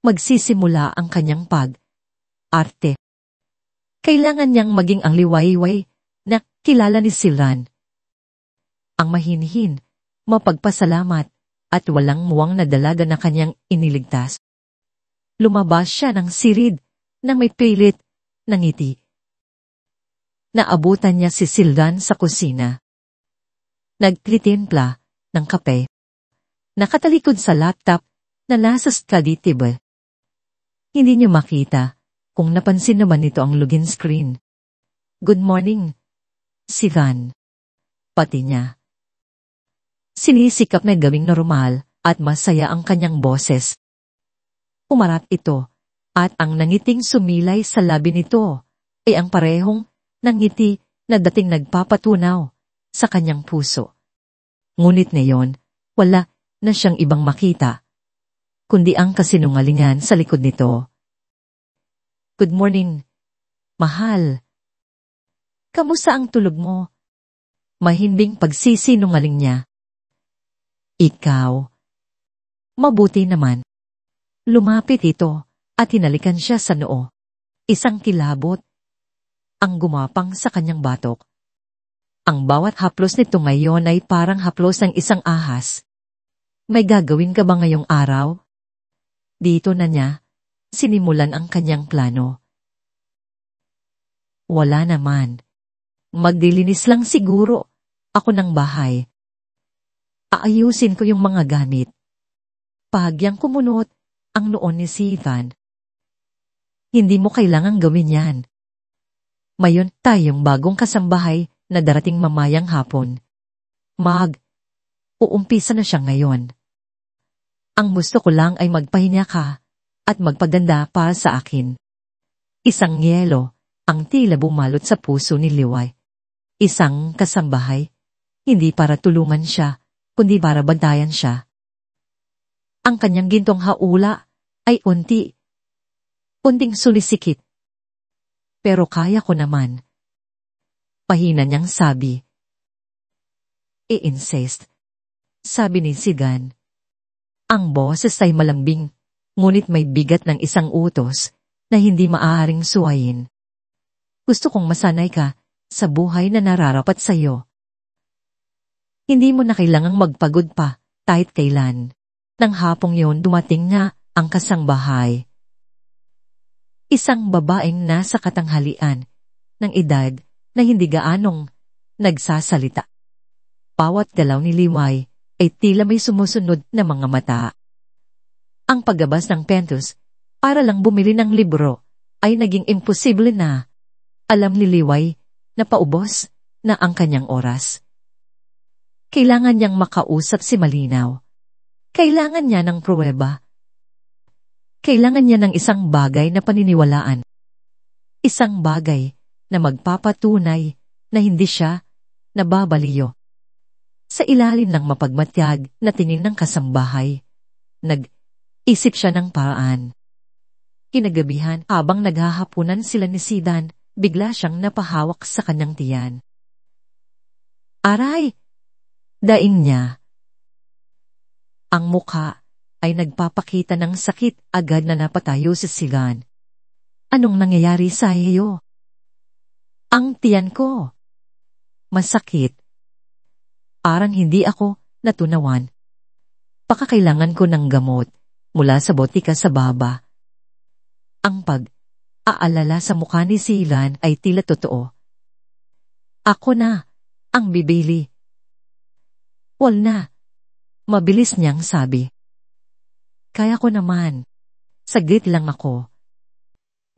magsisimula ang kanyang pag-arte. Kailangan niyang maging ang Liwayway na kilala ni Silan. Ang mahinhin, mapagpasalamat at walang muwang na dalaga na kanyang iniligtas. Lumabas siya ng sirid na may pilit na ngiti. Naabutan niya si Sildan sa kusina. Nagtitimpla ng kape. Nakatalikod sa laptop na nasa study table. Hindi niya makita kung napansin naman nito ang login screen. Good morning, Sivan. Pati niya. Sinisikap na gawing normal at masaya ang kanyang boses. Umarap ito at ang nangiting sumilay sa labi nito ay ang parehong nangiti na dating nagpapatunaw sa kanyang puso. Ngunit ngayon, wala na siyang ibang makita, kundi ang kasinungalingan sa likod nito. Good morning, mahal. Kamusta ang tulog mo? Mahimbing pagsisinungaling niya. Ikaw. Mabuti naman. Lumapit ito at hinalikan siya sa noo. Isang kilabot ang gumapang sa kanyang batok. Ang bawat haplos nito ngayon ay parang haplos ng isang ahas. May gagawin ka ba ngayong araw? Dito na niya, sinimulan ang kanyang plano. Wala naman. Magdilinis lang siguro ako ng bahay. Aayusin ko yung mga gamit. Pahagyang kumunot ang noon ni Sivan. Hindi mo kailangang gawin yan. Mayon tayong bagong kasambahay na darating mamayang hapon. uumpisa na siya ngayon. Ang gusto ko lang ay magpahinga ka at magpaganda para sa akin. Isang yelo ang tila bumalot sa puso ni Liway. Isang kasambahay, hindi para tulungan siya, kundi para bantayan siya. Ang kanyang gintong haula ay unting sulisikit. Pero kaya ko naman. Pahina niyang sabi. I-insist. Sabi ni Sigan. Ang boses ay malambing, ngunit may bigat ng isang utos na hindi maaaring suwayin. Gusto kong masanay ka sa buhay na nararapat sa iyo. Hindi mo na kailangang magpagod pa kahit kailan. Nang hapong yon dumating na ang kasangbahay. Isang babaeng nasa katanghalian ng edad na hindi gaanong nagsasalita. Bawat galaw ni Liway ay tila may sumusunod na mga mata. Ang paggabas ng pentos para lang bumili ng libro ay naging imposible na. Alam ni Liway na paubos na ang kanyang oras. Kailangan niyang makausap si Malinaw. Kailangan niya ng pruweba. Kailangan niya ng isang bagay na paniniwalaan. Isang bagay na magpapatunay na hindi siya nababaliyo. Sa ilalim ng mapagmatyag na tingin ng kasambahay, nag-isip siya ng paraan. Kinagabihan habang naghahapunan sila ni Sidan, bigla siyang napahawak sa kanyang tiyan. Aray! Daing niya. Ang mukha ay nagpapakita ng sakit agad na napatayo si Sigan. Anong nangyayari sa iyo? Ang tiyan ko. Masakit. Parang hindi ako natunawan. Pakakailangan ko ng gamot mula sa botika sa baba. Ang pag-aalala sa mukha ni Silan ay tila totoo. Ako na ang bibili. Wal na. Mabilis niyang sabi. Kaya ko naman. Saglit lang ako.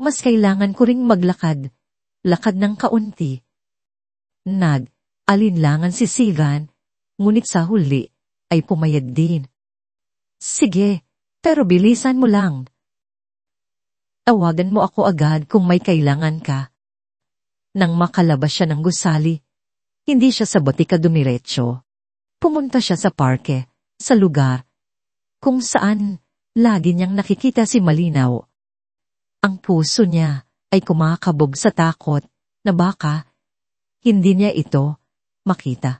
Mas kailangan ko ring maglakad. Lakad ng kaunti. Nag-alinlangan si Sigan, ngunit sa huli ay pumayag din. Sige, pero bilisan mo lang. Tawagan mo ako agad kung may kailangan ka. Nang makalabas siya ng gusali, hindi siya sa botika dumiretso. Pumunta siya sa parke, sa lugar kung saan lagi niyang nakikita si Malinaw. Ang puso niya ay kumakabog sa takot na baka hindi niya ito makita.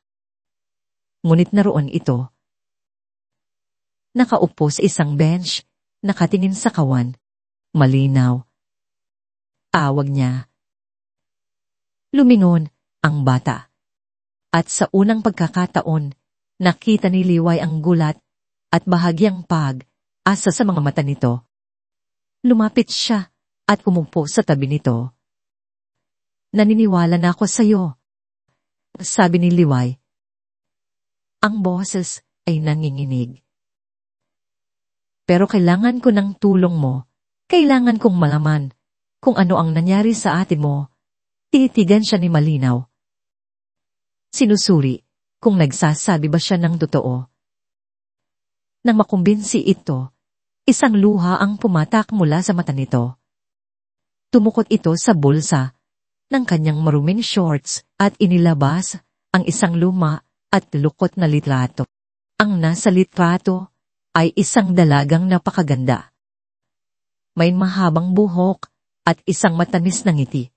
Ngunit naroon ito. Nakaupo sa isang bench, nakatingin sa kawan. Malinaw. Tawag niya. Lumingon ang bata. At sa unang pagkakataon, nakita ni Liway ang gulat at bahagyang pag-asa sa mga mata nito. Lumapit siya at umupo sa tabi nito. Naniniwala na ako sa iyo, sabi ni Liway. Ang boses ay nanginginig. Pero kailangan ko ng tulong mo. Kailangan kong malaman kung ano ang nangyari sa ate mo. Titigan siya ni Malinaw. Sinusuri kung nagsasabi ba siya ng totoo. Nang makumbinsi ito, isang luha ang pumatak mula sa mata nito. Tumukot ito sa bulsa ng kanyang maruming shorts at inilabas ang isang luma at lukot na litrato. Ang nasa litrato ay isang dalagang napakaganda. May mahabang buhok at isang matamis na ngiti.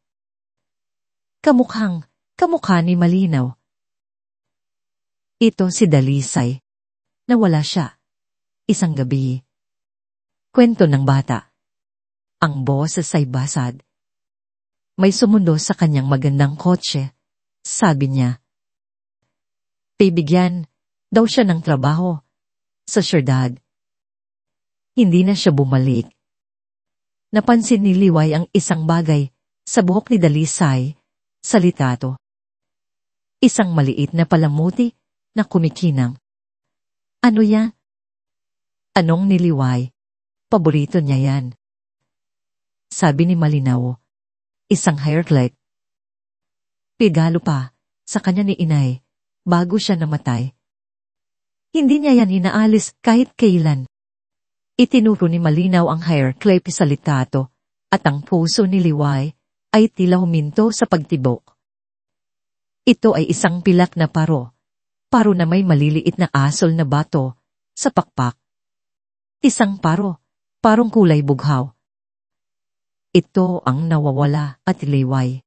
Kamukha ni Malinaw. Ito si Dalisay. Nawala siya. Isang gabi. Kwento ng bata. Ang boses ay basad. May sumundo sa kanyang magandang kotse. Sabi niya. Bibigyan daw siya ng trabaho sa syudad. Hindi na siya bumalik. Napansin ni Liway ang isang bagay sa buhok ni Dalisay sa litrato. Isang maliit na palamuti na kumikinang. Ano yan? Anong ni Liway? Paborito niya yan. Sabi ni Malinaw, isang hairclip. Pigalo pa sa kanya ni inay bago siya namatay. Hindi niya yan inaalis kahit kailan. Itinuro ni malinaw ang hair clip sa litrato at ang puso ni Liway ay tila huminto sa pagtibok. Ito ay isang pilak na paro. Paro na may maliliit na asol na bato sa pakpak. Isang paro, parong kulay bughaw. Ito ang nawawala at Liway.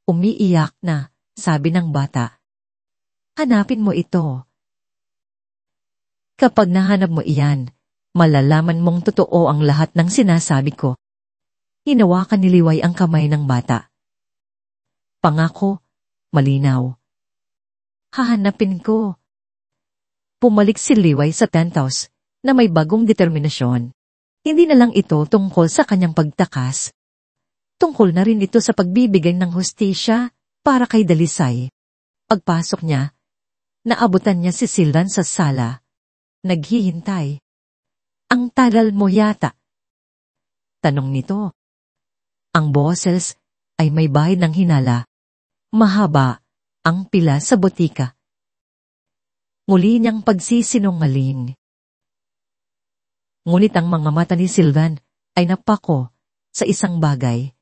Umiiyak na, sabi ng bata. Hanapin mo ito. Kapag nahanap mo iyan, malalaman mong totoo ang lahat ng sinasabi ko. Hinawakan ni Liway ang kamay ng bata. Pangako, malinaw. Hahanapin ko. Pumalik si Liway sa penthouse na may bagong determinasyon. Hindi na lang ito tungkol sa kanyang pagtakas. Tungkol na rin ito sa pagbibigay ng hustisya para kay Dalisay. Pagpasok niya, naabutan niya si Silvan sa sala. Naghihintay. Ang tagal mo yata. Tanong nito. Ang boses ay may bahid ng hinala. Mahaba ang pila sa botika. Muli niyang pagsisinungaling. Ngunit ang mga mata ni Silvan ay napako sa isang bagay.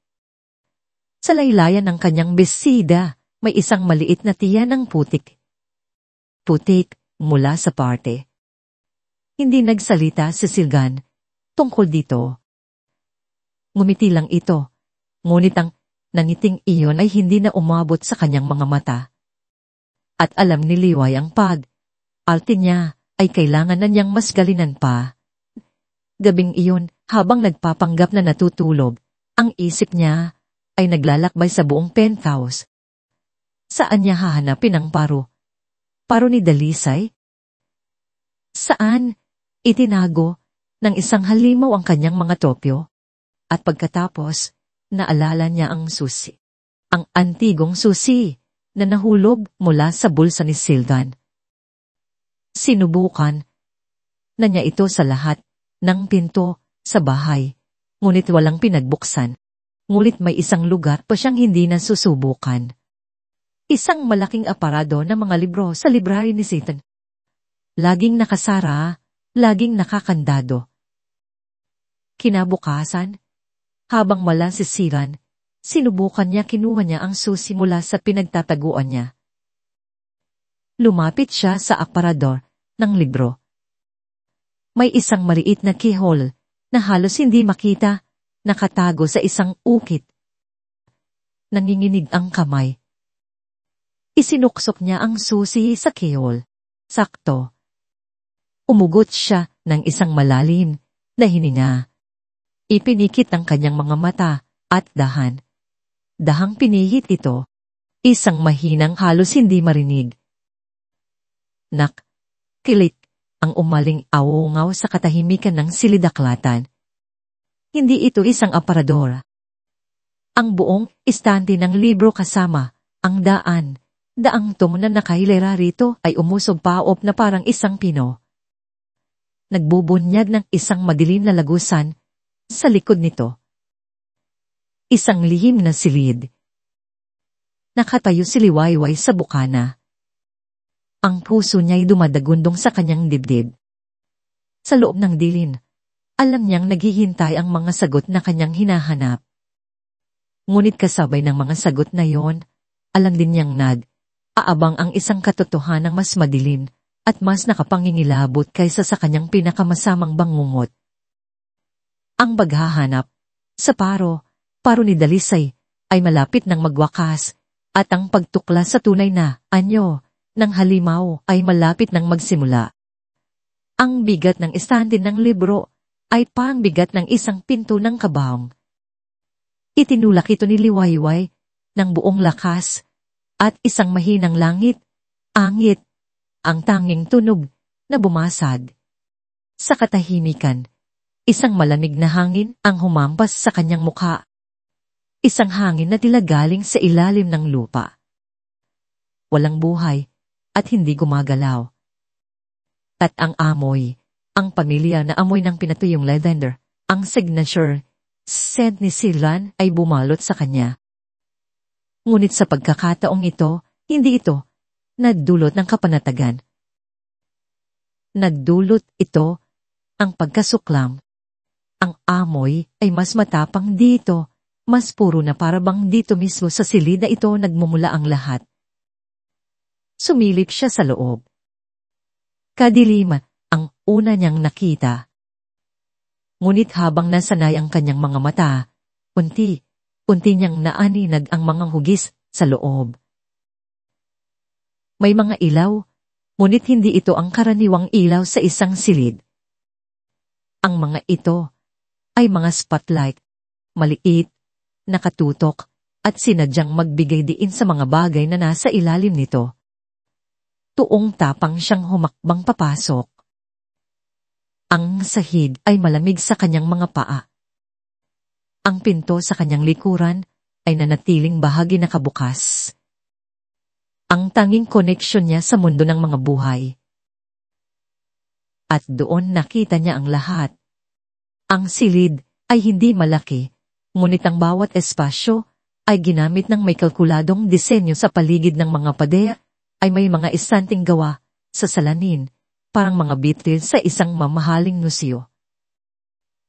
Sa laylayan ng kanyang besida, may isang maliit na tiyan ng putik. Putik mula sa parte. Hindi nagsalita si Silvan tungkol dito. Ngumiti lang ito, ngunit ang nangiting iyon ay hindi na umabot sa kanyang mga mata. At alam ni Liway ang alti niya ay kailangan na niyang mas galinan pa. Gabing iyon, habang nagpapanggap na natutulog, ang isip niya ay naglalakbay sa buong penthouse. Saan niya hahanapin ang paro? Paro ni Dalisay? Saan? Itinago ng isang halimaw ang kanyang mga topyo. At pagkatapos, naalala niya ang susi. Ang antigong susi na nahulog mula sa bulsa ni Silvan. Sinubukan na niya ito sa lahat ng pinto sa bahay, ngunit walang pinagbuksan. Ngunit may isang lugar pa siyang hindi nasusubukan. Isang malaking aparado ng mga libro sa library ni Satan. Laging nakasara, laging nakakandado. Kinabukasan, habang wala si Siran, sinubukan niya kinuha niya ang susi mula sa pinagtataguan niya. Lumapit siya sa aparador ng libro. May isang maliit na keyhole na halos hindi makita, nakatago sa isang ukit. Nanginginig ang kamay. Isinuksok niya ang susi sa keyhole. Sakto. Umugot siya ng isang malalim na hininga. Ipinikit ang kanyang mga mata at dahang pinihit ito, isang mahinang halos hindi marinig. Kilit ang umaling awungaw sa katahimikan ng silidaklatan. Hindi ito isang aparador. Ang buong istante ng libro kasama ang daang tomo na nakahilera rito ay umusog paop na parang isang pino. Nagbubunyag ng isang madilim na lagusan sa likod nito. Isang lihim na silid. Nakatayo si Liwayway sa bukana. Ang puso niya'y dumadagundong sa kanyang dibdib. Sa loob ng dilin, alam niyang naghihintay ang mga sagot na kanyang hinahanap. Ngunit kasabay ng mga sagot na yon, alam din niyang aabang ang isang katotohanan mas madilim at mas nakapangingilabot kaysa sa kanyang pinakamasamang bangungot. Ang paghahanap sa paro ni Dalisay ay malapit ng magwakas at ang pagtuklas sa tunay na anyo ng halimaw ay malapit ng magsimula. Ang bigat ng istante ng libro ay parang bigat ng isang pinto ng kabaong. Itinulak ito ni Liwayway ng buong lakas at isang mahinang angit, ang tanging tunog na bumasad. Sa katahimikan, isang malamig na hangin ang humampas sa kanyang mukha. Isang hangin na tila galing sa ilalim ng lupa. Walang buhay at hindi gumagalaw. At ang amoy, ang pamilya na amoy ng pinatuyong lavender, ang signature scent ni Silvan ay bumalot sa kanya. Ngunit sa pagkakataong ito, hindi ito nadulot ng kapanatagan. Nagdulot ito ang pagkasuklam. Ang amoy ay mas matapang dito, mas puro na parabang dito mismo sa silid na ito nagmumula ang lahat. Sumilip siya sa loob. Kadiliman ang una niyang nakita. Ngunit habang nasanay ang kanyang mga mata, unti niyang naaninag ang mga hugis sa loob. May mga ilaw, ngunit hindi ito ang karaniwang ilaw sa isang silid. Ang mga ito ay mga spotlight, maliit, nakatutok, at sinadyang magbigay diin sa mga bagay na nasa ilalim nito. Tuong tapang siyang humakbang papasok. Ang sahig ay malamig sa kanyang mga paa. Ang pinto sa kanyang likuran ay nanatiling bahagi nakabukas. Ang tanging koneksyon niya sa mundo ng mga buhay. At doon nakita niya ang lahat. Ang silid ay hindi malaki, ngunit ang bawat espasyo ay ginamit ng may kalkuladong disenyo sa paligid ng mga pader ay may mga istanting gawa sa salamin, parang mga bitil sa isang mamahaling museo.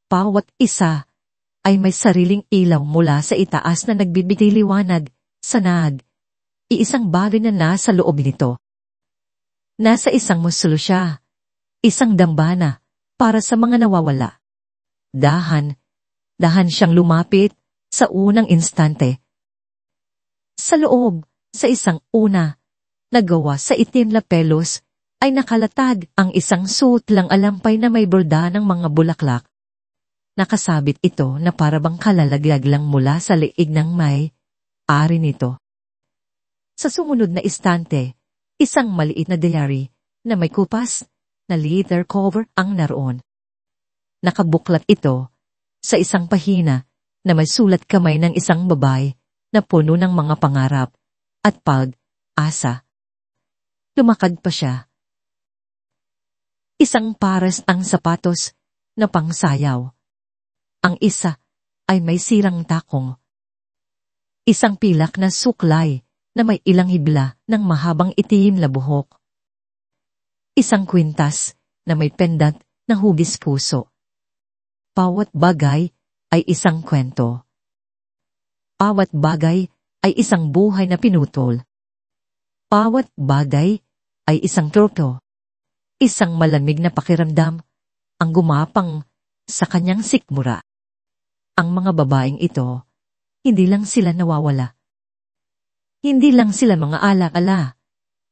Bawat isa ay may sariling ilaw mula sa itaas na nagbibigay liwanag sa iisang bagay na nasa loob nito. Nasa isang muslo siya, isang dambana para sa mga nawawala. Dahan siyang lumapit sa unang instante. Sa loob, sa isang nagawa sa itim na pelos, ay nakalatag ang isang suot lang alampay na may borda ng mga bulaklak. Nakasabit ito na parabang kalalaglag lang mula sa leeg ng may-ari nito. Sa sumunod na istante, isang maliit na diary na may kupas na leather cover ang naroon. Nakabuklat ito sa isang pahina na may sulat kamay ng isang babae na puno ng mga pangarap at pag-asa. Lumakad pa siya. Isang pares ang sapatos na pangsayaw. Ang isa ay may sirang takong. Isang pilak na suklay na may ilang hibla ng mahabang itim na buhok. Isang kwintas na may pendant na hugis puso. Bawat bagay ay isang kwento. Bawat bagay ay isang buhay na pinutol. Bawat bagay ay isang turto. Isang malamig na pakiramdam ang gumapang sa kanyang sikmura. Ang mga babaeng ito, hindi lang sila nawawala. Hindi lang sila mga ala-ala.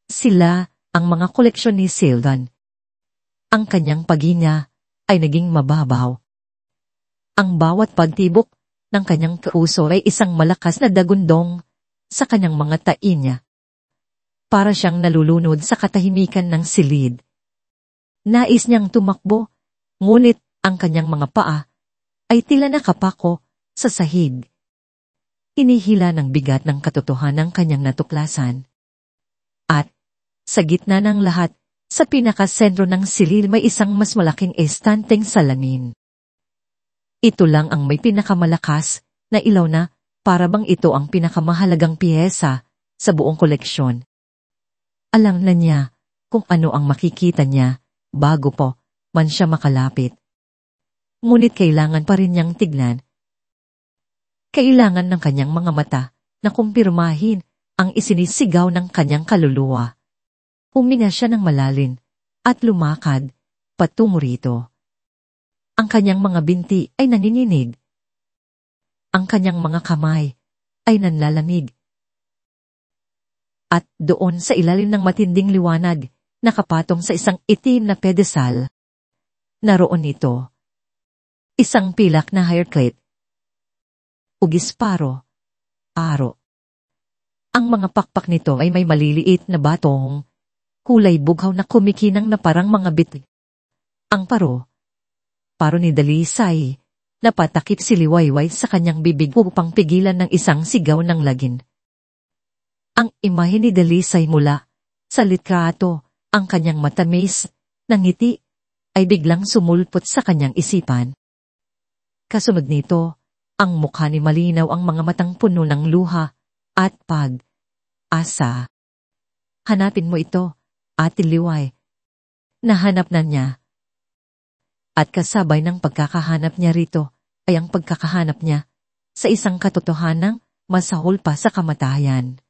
Sila ang mga koleksyon ni Sylvan. Ang kanyang paghinga ay naging mababaw. Ang bawat pagtibok ng kanyang puso ay isang malakas na dagundong sa kanyang mga tain niya. Para siyang nalulunod sa katahimikan ng silid. Nais niyang tumakbo, ngunit ang kanyang mga paa ay tila nakapako sa sahig. Hinihila ng bigat ng katotohanan ng kanyang natuklasan. At, sa gitna ng lahat, sa pinakasentro ng silid may isang mas malaking estanteng salamin. Ito lang ang may pinakamalakas na ilaw na parabang ito ang pinakamahalagang piyesa sa buong koleksyon. Alam na niya kung ano ang makikita niya bago po man siya makalapit. Ngunit kailangan pa rin niyang tignan. Kailangan ng kanyang mga mata na kumpirmahin ang isinisigaw ng kanyang kaluluwa. Huminga siya ng malalim at lumakad patungo rito. Ang kanyang mga binti ay nanininig. Ang kanyang mga kamay ay nanlalamig. At doon sa ilalim ng matinding liwanag, nakapatong sa isang itim na pedesal. Naroon ito. Isang pilak na hairclip. Ugis aro. Ang mga pakpak nito ay may maliliit na batong, kulay bughaw na kumikinang na parang mga biti. Ang paro ni Dalisay, napatakip si Liwayway sa kanyang bibig upang pigilan ng isang sigaw ng lagin. Ang imahe ni Dalisay mula sa litrato, ang kanyang matamis na ngiti ay biglang sumulpot sa kanyang isipan. Kasunod nito, ang mukha ni malinaw ang mga matang puno ng luha at pag-asa. Hanapin mo ito, Ate Liway. nahanap na niya. At kasabay ng pagkakahanap niya rito ay ang pagkakahanap niya sa isang katotohanang masahol pa sa kamatayan.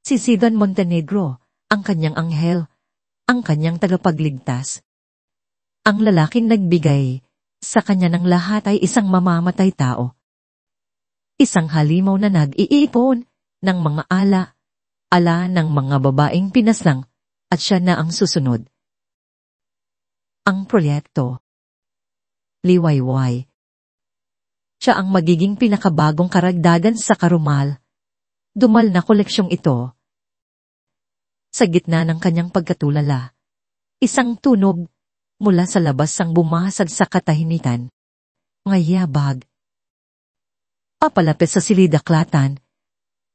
Si Sidon Montenegro, ang kanyang anghel, ang kanyang tagapagligtas. Ang lalaking nagbigay sa kanya ng lahat ay isang mamamatay tao. Isang halimaw na nag-iipon ng mga ala ng mga babaeng pinaslang at siya na ang susunod. Ang proyekto. Liwayway. Siya ang magiging pinakabagong karagdagan sa karumal. Dumal na koleksyong ito. Sa gitna ng kanyang pagkatulala, isang tunog mula sa labas ang bumasag sa katahimikan. Ngayabag. Papalapit sa silidaklatan,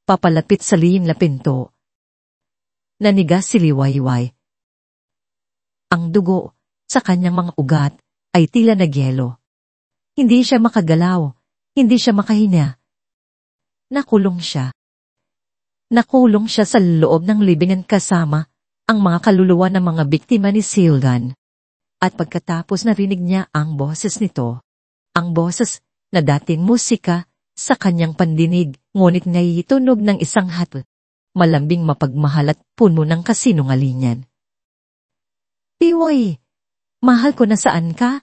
papalapit sa lihim na pinto. Nanigas si Liwayway. Ang dugo sa kanyang mga ugat ay tila nagyelo. Hindi siya makagalaw, hindi siya makahinga. Nakulong siya. Nakulong siya sa loob ng libingan kasama ang mga kaluluwa ng mga biktima ni Silgan. At pagkatapos narinig niya ang boses nito, ang boses na dating musika sa kanyang pandinig, ngunit ngayong tunog ng isang hatol, malambing mapagmahal at puno ng kasinungalingan. Liway, mahal ko na saan ka?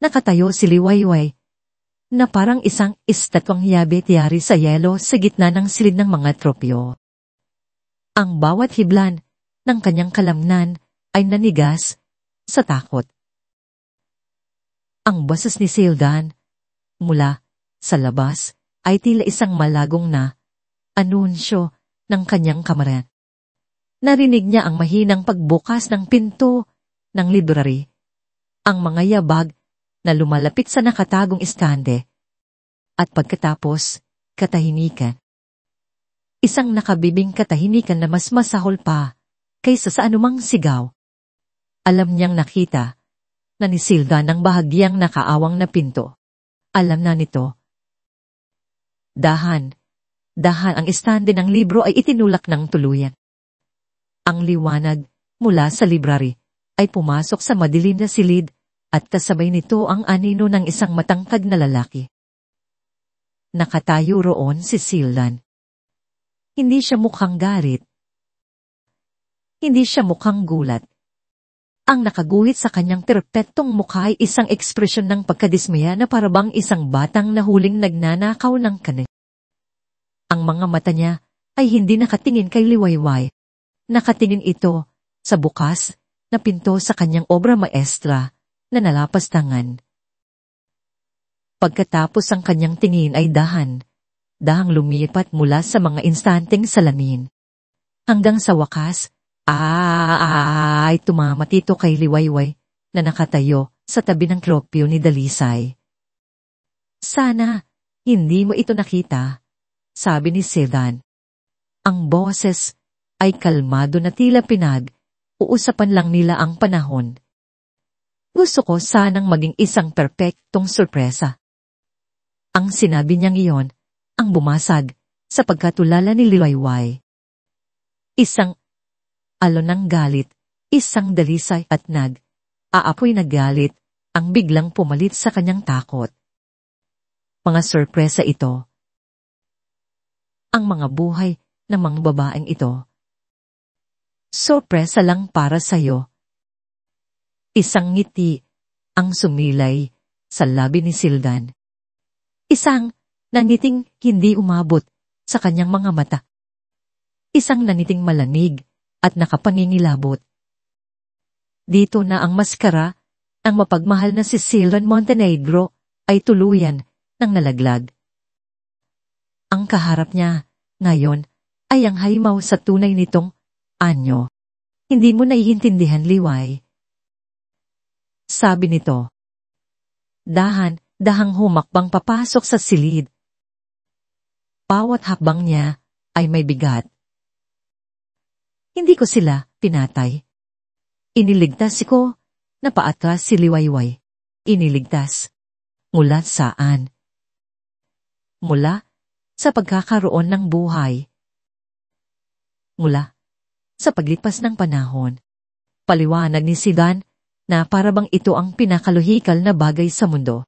Nakatayo si Liwayway, na parang isang estatwang yabit-yari sa yelo sa gitna ng silid ng mga tropyo. Ang bawat hiblan ng kanyang kalamnan ay nanigas sa takot. Ang boses ni Sildan, mula sa labas, ay tila isang malagong na anunsyo ng kanyang kamara. Narinig niya ang mahinang pagbukas ng pinto ng library, ang mga yabag na lumalapit sa nakatagong estande, at pagkatapos, katahimikan. Isang nakabibing katahimikan na mas masahol pa kaysa sa anumang sigaw. Alam niyang nakita na ni Silda ng bahagyang nakaawang na pinto. Alam na nito. Dahan ang estande ng libro ay itinulak ng tuluyan. Ang liwanag mula sa library ay pumasok sa madilim na silid at kasabay nito ang anino ng isang matangkad na lalaki. Nakatayo roon si Sildan. Hindi siya mukhang galit. Hindi siya mukhang gulat. Ang nakaguhit sa kanyang perpektong mukha ay isang ekspresyon ng pagkadismaya na parabang isang batang nahuling nagnanakaw ng kanin. Ang mga mata niya ay hindi nakatingin kay Liwayway. Nakatingin ito sa bukas na pinto sa kanyang obra maestra na nalapastangan. Pagkatapos ang kanyang tingin ay dahang lumipat mula sa mga instanteng salamin. Hanggang sa wakas, ay tumamat ito kay Liwayway na nakatayo sa tabi ng tropyo ni Dalisay. Sana hindi mo ito nakita, sabi ni Sedan. Ang boses ay kalmado na tila uusapan lang nila ang panahon. Gusto ko sanang maging isang perpektong sorpresa. Ang sinabi niyang iyon ang bumasag sa pagkatulala ni Liwayway. Isang alon ng galit, isang dalisay at aapoy na galit ang biglang pumalit sa kanyang takot. Mga sorpresa ito. Ang mga buhay ng mga babaeng ito. Sorpresa lang para sa'yo. Isang ngiti ang sumilay sa labi ni Sildan. Isang naniting hindi umabot sa kanyang mga mata. Isang naniting malamig at nakapangingilabot. Dito na ang maskara, ang mapagmahal na si Sildan Montenegro ay tuluyan ng nalaglag. Ang kaharap niya ngayon ay ang halimaw sa tunay nitong anyo. Hindi mo naiintindihan, Liway. Sabi nito. Dahang humakbang papasok sa silid. Bawat hakbang niya ay may bigat. Hindi ko sila pinatay. Iniligtas ko na paatras si Liwayway. Iniligtas. Mula saan? Mula sa pagkakaroon ng buhay. Mula sa paglipas ng panahon. Paliwanag ni Sidan na parabang ito ang pinakalohikal na bagay sa mundo.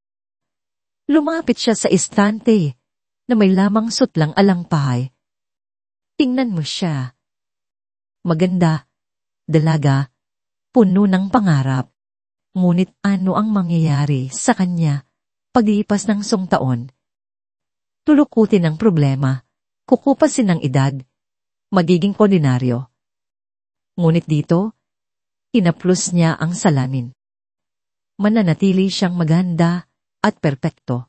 Lumapit siya sa istante na may lamang sutlang alangpahay. Tingnan mo siya. Maganda, dalaga, puno ng pangarap. Ngunit ano ang mangyayari sa kanya paglipas ng taon? Tulukutin ang problema, kukupasin ng edad, magiging ordinaryo. Ngunit dito, inaplos niya ang salamin. Mananatili siyang maganda at perpekto.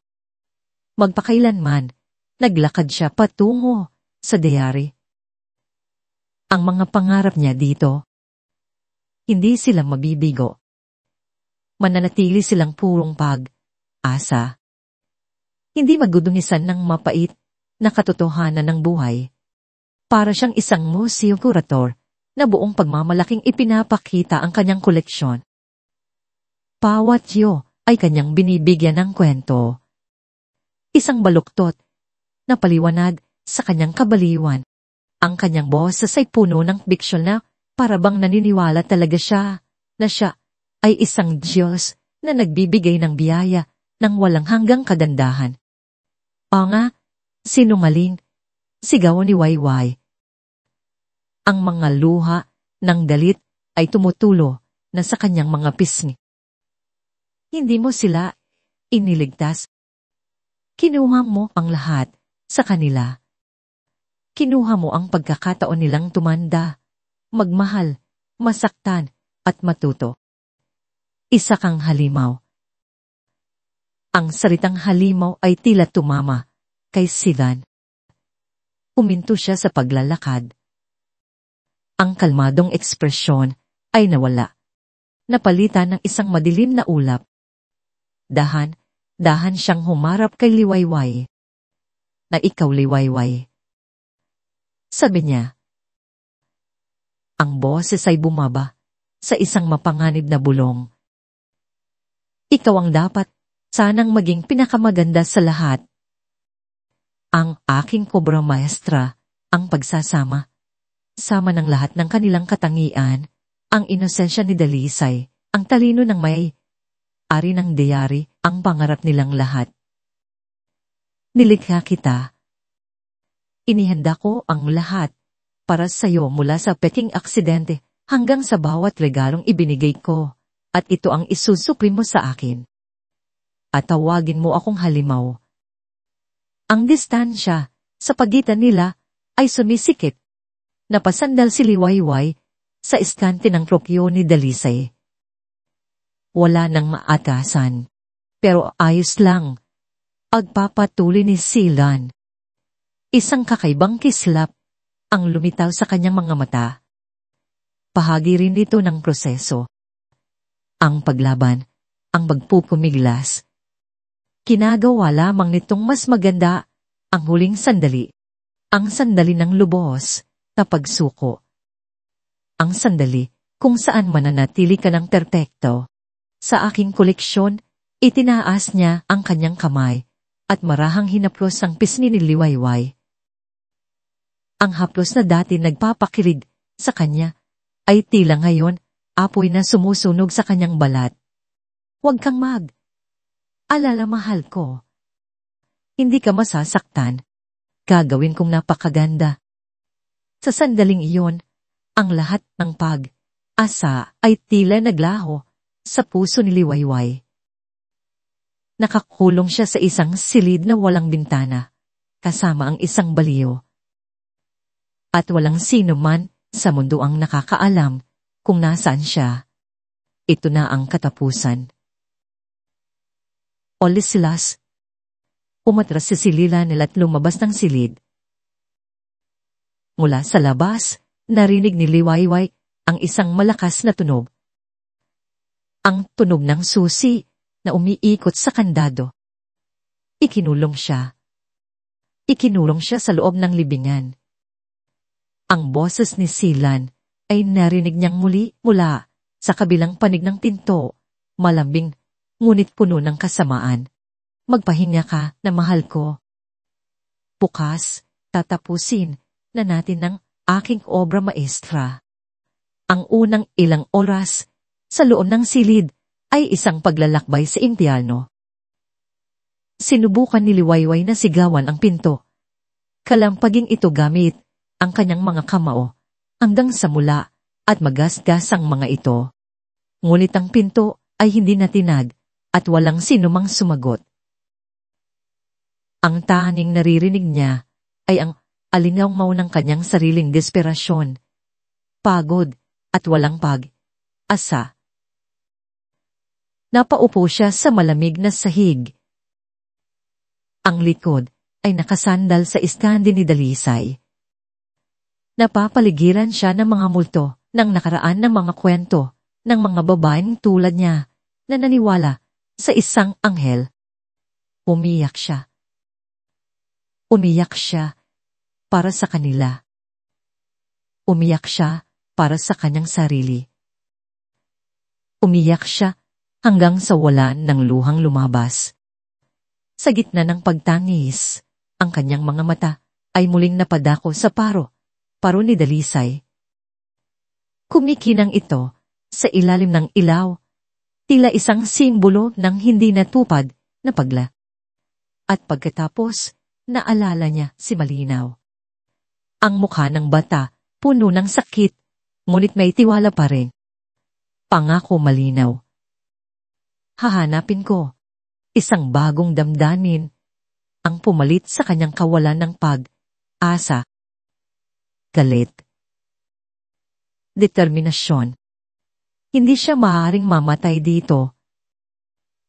Magpakailanman, naglakad siya patungo sa dayari. Ang mga pangarap niya dito, hindi sila mabibigo. Mananatili silang purong pag-asa. Hindi magdudungisan ng mapait na katotohanan ng buhay. Para siyang isang museo curator na buong pagmamalaking ipinapakita ang kanyang koleksyon. Bawat yo ay kanyang binibigyan ng kwento. Isang baluktot na paliwanag sa kanyang kabaliwan. Ang kanyang boses ay puno ng biksyon na parabang naniniwala talaga siya na siya ay isang Diyos na nagbibigay ng biyaya ng walang hanggang kagandahan. O nga, sinungaling, sigaw ni Wayway. Ang mga luha ng galit ay tumutulo na sa kanyang mga pisngi. Hindi mo sila iniligtas. Kinuha mo ang lahat sa kanila. Kinuha mo ang pagkakataon nilang tumanda, magmahal, masaktan, at matuto. Isa kang halimaw. Ang salitang halimaw ay tila tumama kay Sidan. Huminto siya sa paglalakad. Ang kalmadong ekspresyon ay nawala. Napalitan ng isang madilim na ulap. Dahan siyang humarap kay Liwayway. Na ikaw, Liwayway. Sabi niya. Ang boses ay bumaba sa isang mapanganib na bulong. Ikaw ang dapat sanang maging pinakamaganda sa lahat. Ang aking kobra maestra, ang pagsasama. Sama ng lahat ng kanilang katangian, ang inosensya ni Dalisay, ang talino ng may ari ng dayari, ang pangarap nilang lahat. Nilikha kita. Inihanda ko ang lahat para sa iyo mula sa peking aksidente hanggang sa bawat regalong ibinigay ko, at ito ang isusukli mo sa akin. At tawagin mo akong halimaw. Ang distansya sa pagitan nila ay sumisikip. Napasandal si Liwayway sa iskante ng krokyo ni Dalisay. Wala nang maatasan, pero ayos lang. Pagpapatuloy ni Silan. Isang kakaibang kislap ang lumitaw sa kanyang mga mata. Bahagi rin ito ng proseso. Ang paglaban, ang pagpupumiglas. Kinagawa lamang nitong mas maganda ang huling sandali. Ang sandali ng lubos na pagsuko. Ang sandali kung saan mananatili ka ng perpekto. Sa aking koleksyon, itinaas niya ang kanyang kamay at marahang hinaplos ang pisngi ni Liwayway. Ang haplos na dati nagpapakilig sa kanya ay tila ngayon apoy na sumusunog sa kanyang balat. Huwag kang alala, mahal ko. Hindi ka masasaktan. Gagawin kong napakaganda. Sa sandaling iyon, ang lahat ng pag-asa ay tila naglaho sa puso ni Liwayway. Nakakulong siya sa isang silid na walang bintana, kasama ang isang baliw. At walang sino man sa mundo ang nakakaalam kung nasaan siya. Ito na ang katapusan. Olisilas. Umatras si Silila nila't lumabas ng silid. Mula sa labas, narinig ni Liwayway ang isang malakas na tunog. Ang tunog ng susi na umiikot sa kandado. Ikinulong siya. Ikinulong siya sa loob ng libingan. Ang boses ni Silan ay narinig niyang muli mula sa kabilang panig ng pinto, malambing, ngunit puno ng kasamaan. Magpahinga ka na mahal ko. Bukas, tatapusin na natin ng aking obra maestra. Ang unang ilang oras sa loob ng silid ay isang paglalakbay sa impyerno. Sinubukan ni Liwayway na sigawan ang pinto. Kalampaging ito gamit ang kanyang mga kamao hanggang sa mula at magasgas ang mga ito. Ngunit ang pinto ay hindi natinag at walang sinumang sumagot. Ang tanging naririnig niya ay ang alingaw-ngaw ng kanyang sariling desperasyon, pagod at walang pag-asa. Napaupo siya sa malamig na sahig. Ang likod ay nakasandal sa iskandi ni Dalisay. Napapaligiran siya ng mga multo ng nakaraan ng mga kwento ng mga babaeng tulad niya na naniwala sa isang anghel. Umiyak siya. Umiyak siya para sa kanila. Umiyak siya para sa kanyang sarili. Umiyak siya hanggang sa wala ng luhang lumabas. Sa gitna ng pagtangis, ang kanyang mga mata ay muling napadako sa paro ni Dalisay. Kumikinang ito sa ilalim ng ilaw, tila isang simbolo ng hindi natupad na pagla. At pagkatapos, naalala niya si Malinaw. Ang mukha ng bata, puno ng sakit, ngunit may tiwala pa rin. Pangako Malinaw. Hahanapin ko isang bagong damdamin ang pumalit sa kanyang kawalan ng pag-asa. Galit. Determinasyon. Hindi siya maaaring mamatay dito.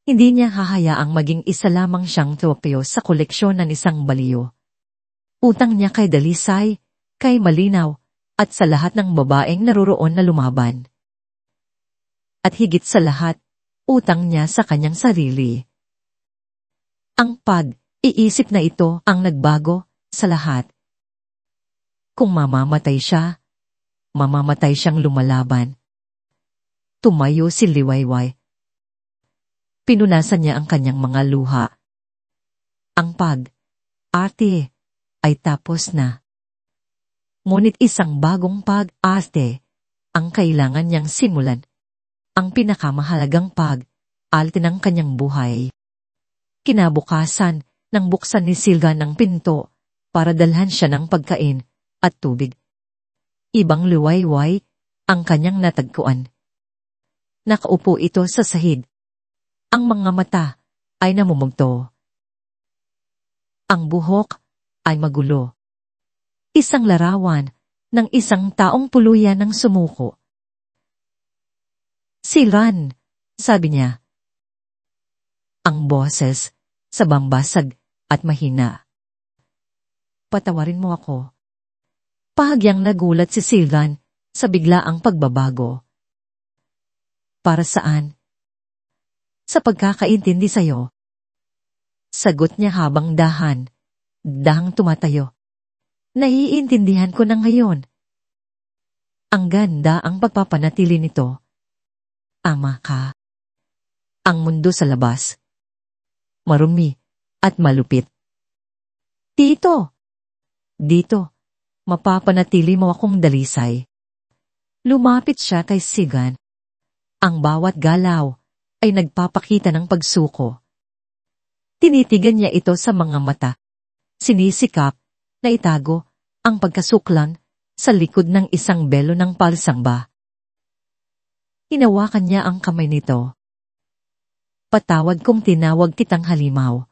Hindi niya hahayaang maging isa lamang siyang tropeo sa koleksyon ng isang baliyo. Utang niya kay Dalisay, kay Malinaw, at sa lahat ng babaeng naroroon na lumaban. At higit sa lahat, utang niya sa kanyang sarili. Ang pag-iisip na ito ang nagbago sa lahat. Kung mamamatay siya, mamamatay siyang lumalaban. Tumayo si Liwayway. Pinunasan niya ang kanyang mga luha. Ang pag-arte ay tapos na. Ngunit isang bagong pag-arte ang kailangan niyang simulan. Ang pinakamahalagang pag-arte ng kanyang buhay. Kinabukasan, nang buksan ni Silga ng pinto para dalhan siya ng pagkain at tubig. Ibang Liwayway ang kanyang natagpuan. Nakaupo ito sa sahig. Ang mga mata ay namumugto. Ang buhok ay magulo. Isang larawan ng isang taong puluyan ng sumuko. Silran, sabi niya. Ang boses sa bambasag at mahina. Patawarin mo ako. Pahagyang nagulat si Silran sa biglaang pagbabago. Para saan? Sa pagkakaintindi sa'yo. Sagot niya habang dahang tumatayo. Naiintindihan ko na ngayon. Ang ganda ang pagpapanatili nito. Ama ka. Ang mundo sa labas. Marumi at malupit. Dito, mapapanatili mo akong Dalisay. Lumapit siya kay Sigan. Ang bawat galaw ay nagpapakita ng pagsuko. Tinitigan niya ito sa mga mata. Sinisikap na itago ang pagkasuklan sa likod ng isang belo ng palsangba. Hinawakan niya ang kamay nito. Patawad kung tinawag kitang halimaw.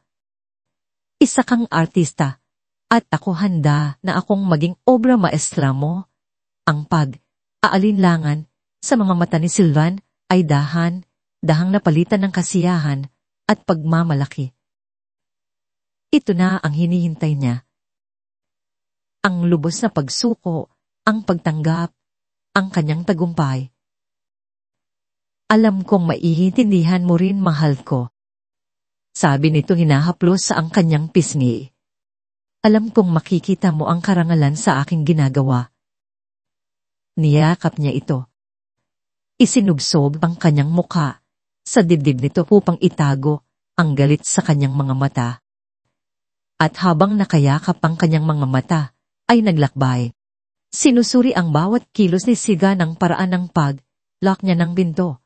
Isa kang artista, at ako handa na akong maging obra maestra mo. Ang pag-aalinlangan sa mga mata ni Silvan ay dahang napalitan ng kasiyahan at pagmamalaki. Ito na ang hinihintay niya. Ang lubos na pagsuko, ang pagtanggap, ang kanyang tagumpay. Alam kong maiintindihan mo rin, mahal ko. Sabi nito hinahaplos sa ang kanyang pisngi. Alam kong makikita mo ang karangalan sa aking ginagawa. Niyakap niya ito. Isinugsob ang kanyang mukha sa dibdib nito upang itago ang galit sa kanyang mga mata. At habang nakayakap ang kanyang mga mata, ay naglakbay. Sinusuri ang bawat kilos ni Siga ng paraan ng pag-lock niya ng pinto.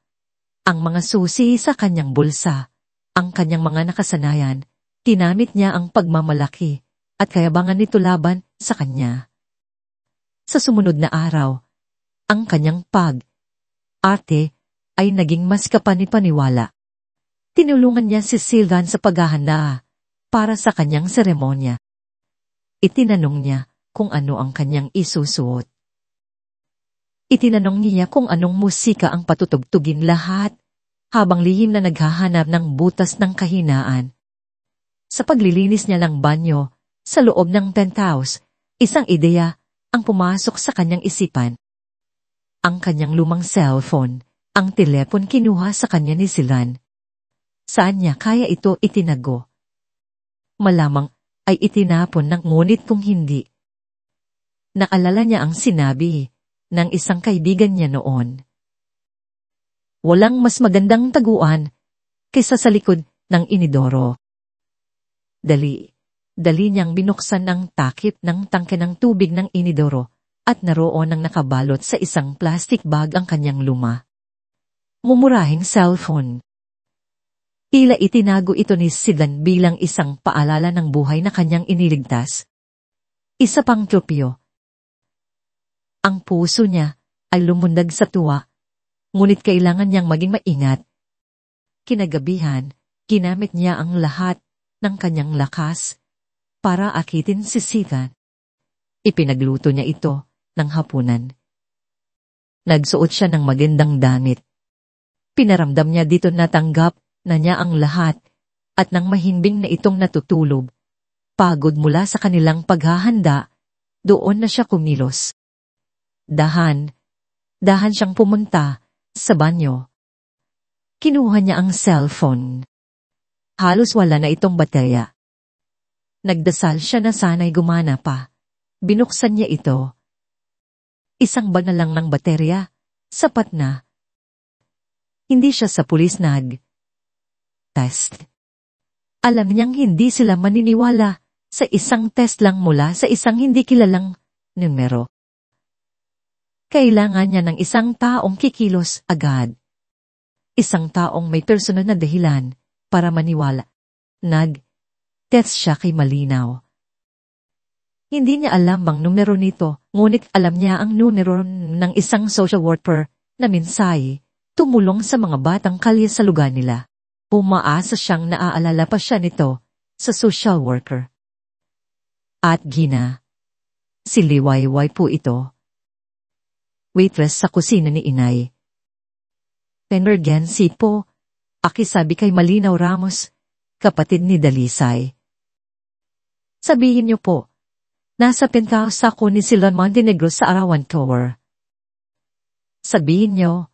Ang mga susi sa kanyang bulsa, ang kanyang mga nakasanayan, tinamit niya ang pagmamalaki at kayabangan nito laban sa kanya. Sa sumunod na araw, ang kanyang pag-arte ay naging mas kapanipaniwala. Tinulungan niya si Sylvan sa paghahanda para sa kanyang seremonya. Itinanong niya kung ano ang kanyang isusuot. Itinanong niya kung anong musika ang patutugtugin lahat, habang lihim na naghahanap ng butas ng kahinaan. Sa paglilinis niya ng banyo, sa loob ng penthouse, isang ideya ang pumasok sa kanyang isipan. Ang kanyang lumang cellphone, ang telepon kinuha sa kanya ni Silan. Saan niya kaya ito itinago? Malamang ay itinapon ng ngunit kung hindi. Naalala niya ang sinabi ng isang kaibigan niya noon. Walang mas magandang taguan kaysa sa likod ng inidoro. Dali niyang binuksan ang takip ng tangke ng tubig ng inidoro at naroon ang nakabalot sa isang plastic bag ang kanyang luma. Mumurahing cellphone. Tila itinago ito ni Sidan bilang isang paalala ng buhay na kanyang iniligtas. Isa pang tropyo. Ang puso niya ay lumundag sa tuwa, ngunit kailangan niyang maging maingat. Kinagabihan, ginamit niya ang lahat ng kanyang lakas para akitin si Sidan. Ipinagluto niya ito ng hapunan. Nagsuot siya ng magandang damit. Pinaramdam niya dito na tanggap na niya ang lahat at nang mahimbing na itong natutulog, pagod mula sa kanilang paghahanda, doon na siya kumilos. Dahan siyang pumunta sa banyo. Kinuha niya ang cellphone. Halos wala na itong baterya. Nagdasal siya na sana'y gumana pa. Binuksan niya ito. Isang ba na lang ng baterya? Sapat na. Hindi siya sa pulis nag-test. Alam niyang hindi sila maniniwala sa isang test lang mula sa isang hindi kilalang numero. Kailangan niya ng isang taong kikilos agad. Isang taong may personal na dahilan para maniwala. Nag-test siya kay Malinaw. Hindi niya alam ang numero nito, ngunit alam niya ang numero ng isang social worker na minsay tumulong sa mga batang kalye sa lugar nila. Umaasa siyang naaalala pa siya nito sa social worker. At Gina. Si Liwayway po ito. Waitress sa kusina ni Inay. Emergency po, akisabi kay Malinaw Ramos, kapatid ni Dalisay. Sabihin niyo po, nasa penthouse ako ni Silon Montenegro sa Arawan Tower. Sabihin niyo,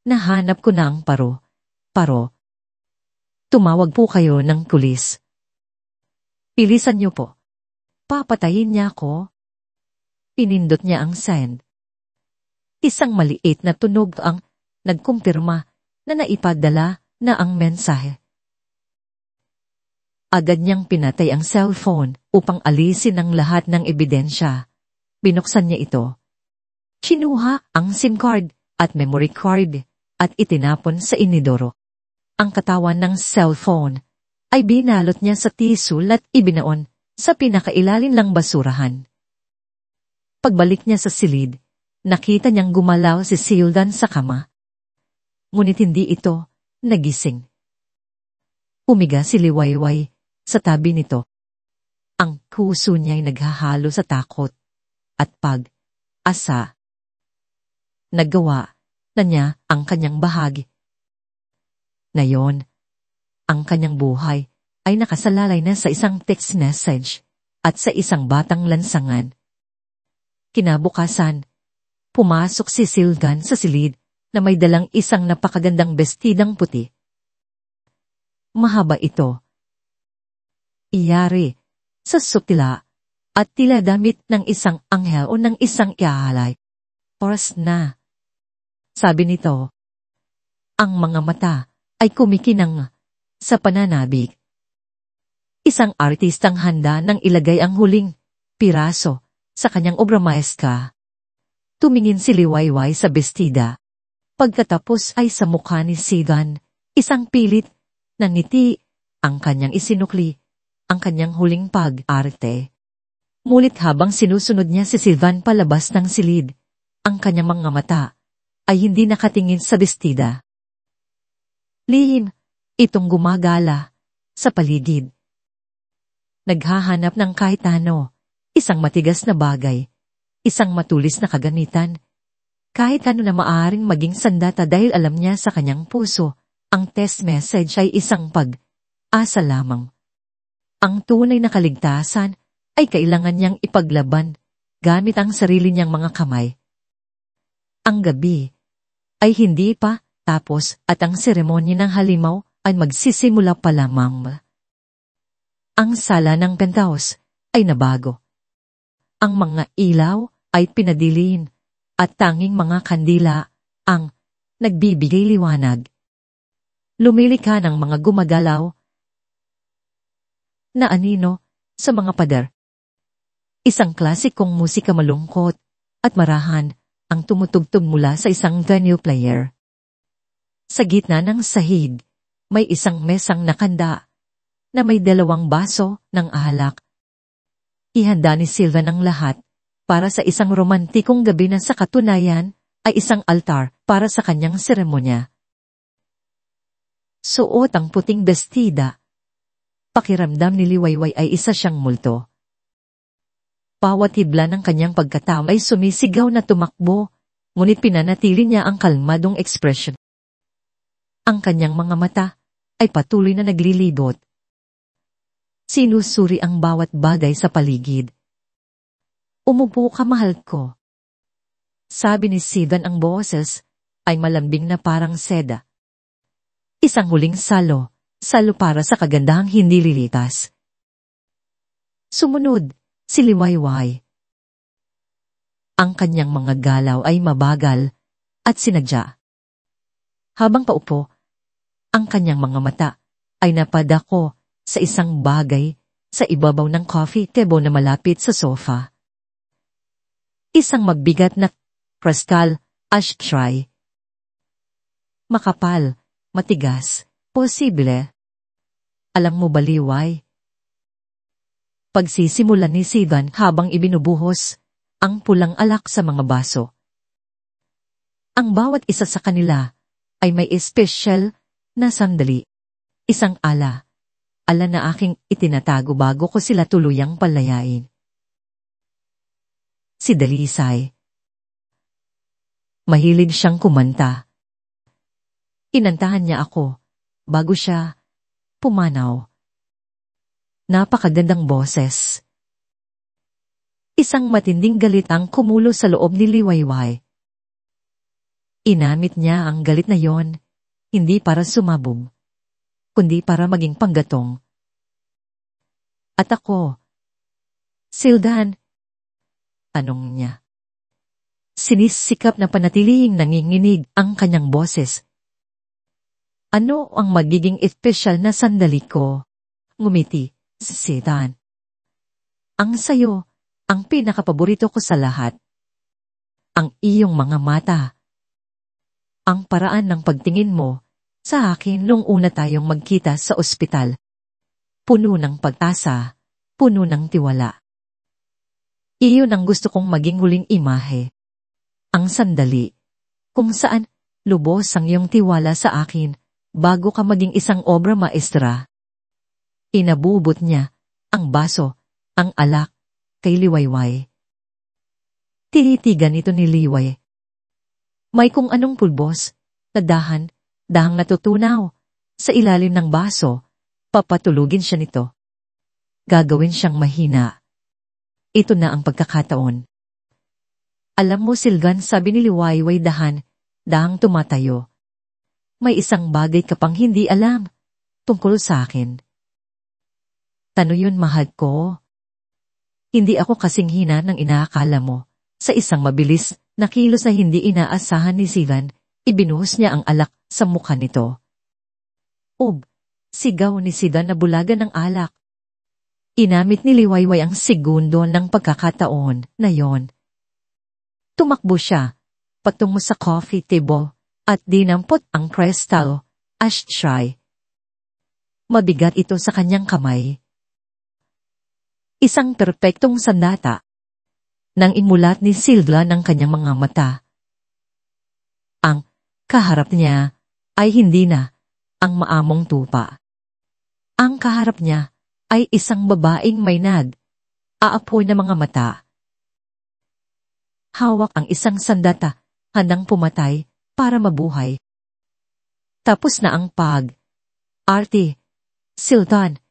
nahanap ko na ang paro. Tumawag po kayo ng pulis. Pilisan niyo po. Papatayin niya ako. Pinindot niya ang send. Isang maliit na tunog ang nagkumpirma na naipadala na ang mensahe. Agad niyang pinatay ang cellphone upang alisin ang lahat ng ebidensya. Binuksan niya ito. Kinuha ang SIM card at memory card at itinapon sa inidoro. Ang katawan ng cellphone ay binalot niya sa tisul at ibinaon sa pinakailalim ng basurahan. Pagbalik niya sa silid, nakita niyang gumalaw si Sildan sa kama. Ngunit hindi ito nagising. Umiga si Liwayway sa tabi nito. Ang puso niya ay naghahalo sa takot at pag-asa. Nagawa na niya ang kanyang bahagi. Ngayon, ang kanyang buhay ay nakasalalay na sa isang text message at sa isang batang lansangan. Kinabukasan, pumasok si Silgan sa silid na may dalang isang napakagandang bestidang puti. Mahaba ito. Iyari sa sutila at tila damit ng isang anghel o ng isang iaalay. Oras na. Sabi nito, ang mga mata ay kumikinang sa pananabik. Isang artistang handa nang ilagay ang huling piraso sa kanyang obra maestra. Tumingin si Liwayway sa bestida. Pagkatapos ay sa mukha ni Sidan, isang pilit na ngiti, ang kanyang isinukli, ang kanyang huling pag-arte. Mulit habang sinusunod niya si Sylvan palabas ng silid, ang kanyang mga mata ay hindi nakatingin sa bestida. Lihim, itong gumagala sa paligid. Naghahanap ng kahit ano, isang matigas na bagay, isang matulis na kagamitan, kahit ano na maaaring maging sandata dahil alam niya sa kanyang puso, ang text message ay isang pag-asa lamang. Ang tunay na kaligtasan ay kailangan niyang ipaglaban gamit ang sarili niyang mga kamay. Ang gabi ay hindi pa tapos at ang seremonya ng halimaw ay magsisimula pa lamang. Ang sala ng penthouse ay nabago. Ang mga ilaw ay pinadilin at tanging mga kandila ang nagbibigay liwanag. Lumilika ng mga gumagalaw na anino sa mga pader. Isang klasikong musika malungkot at marahan ang tumutugtog mula sa isang venue player. Sa gitna ng sahig, may isang mesang nakanda na may 2 baso ng alak. Ihanda ni Sylvan ang lahat para sa isang romantikong gabi na sa katunayan ay isang altar para sa kanyang seremonya. Suot ang puting bestida. Pakiramdam ni Liwayway ay isa siyang multo. Bawat hibla ng kanyang pagkatao ay sumisigaw na tumakbo, ngunit pinanatili niya ang kalmadong ekspresyon. Ang kanyang mga mata ay patuloy na naglilibot. Sinusuri ang bawat bagay sa paligid. Umupo ka, mahal ko. Sabi ni Sidan, ang boses ay malambing na parang seda. Isang huling salo para sa kagandahang hindi lilitas. Sumunod si Liwayway. Ang kanyang mga galaw ay mabagal at sinadya. Habang paupo, ang kanyang mga mata ay napadako sa isang bagay sa ibabaw ng coffee table na malapit sa sofa. Isang magbigat na crystal ashtray. Makapal, matigas, posible. Alam mo ba, Liway? Pagsisimulan ni Sidan habang ibinubuhos ang pulang alak sa mga baso. Ang bawat isa sa kanila ay may espesyal na sandali. Isang ala na aking itinatago bago ko sila tuluyang palayain. Si Dalisay. Mahilig siyang kumanta. Inantahan niya ako bago siya pumanaw. Napakagandang boses. Isang matinding galit ang kumulo sa loob ni Liwayway. Inamit niya ang galit na yon, hindi para sumabog, kundi para maging panggatong. At ako, Sildan, tanong niya. Sinisikap na panatilihing nanginginig ang kanyang boses. Ano ang magiging espesyal na sandali ko? Ngumiti si Sildan. Ang sayo, ang pinakapaborito ko sa lahat. Ang iyong mga mata. Ang paraan ng pagtingin mo sa akin nung una tayong magkita sa ospital. Puno ng pag-asa, puno ng tiwala. Iyon ang gusto kong maging huling imahe. Ang sandali, kung saan lubos ang iyong tiwala sa akin bago ka maging isang obra maestra. Inabubot niya ang baso, ang alak, kay Liwayway. Tinitigan ito ni Liway. May kung anong pulbos, na dahang natutunaw, sa ilalim ng baso, papatulugin siya nito. Gagawin siyang mahina. Ito na ang pagkakataon. Alam mo, Silgan, sabi ni Liwayway dahang tumatayo. May isang bagay ka pang hindi alam tungkol sa akin. Tano yun, mahal ko. Hindi ako kasing hina ng inaakala mo. Sa isang mabilis na kilos na hindi inaasahan ni Sivan, ibinuhos niya ang alak sa mukha nito. Sigaw ni Sidan na bulagan ng alak. Inamit ni Liwayway ang segundo ng pagkakataon na yon. Tumakbo siya, patungo sa coffee table, at dinampot ang crystal ashtray. Mabigat ito sa kanyang kamay. Isang perpektong sandata. Nang imulat ni Silvia ng kanyang mga mata. Ang kaharap niya ay hindi na ang maamong tupa. Ang kaharap niya ay isang babaeng may aapoy na mga mata. Hawak ang isang sandata, handang pumatay para mabuhay. Tapos na ang arte. Sildan,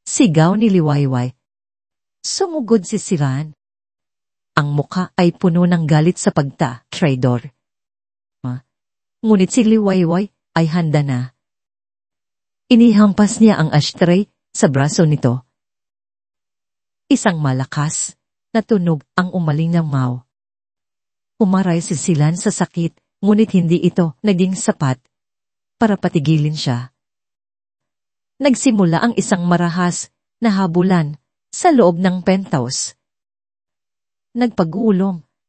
sigaw ni Liwayway. Sumugod si Siran. Ang mukha ay puno ng galit sa traidor. Ngunit si Liwayway ay handa na. Inihampas niya ang ashtray sa braso nito. Isang malakas na tunog ang umaling ng mau. Umaray si Silan sa sakit, ngunit hindi ito naging sapat para patigilin siya. Nagsimula ang isang marahas na habulan sa loob ng penthouse.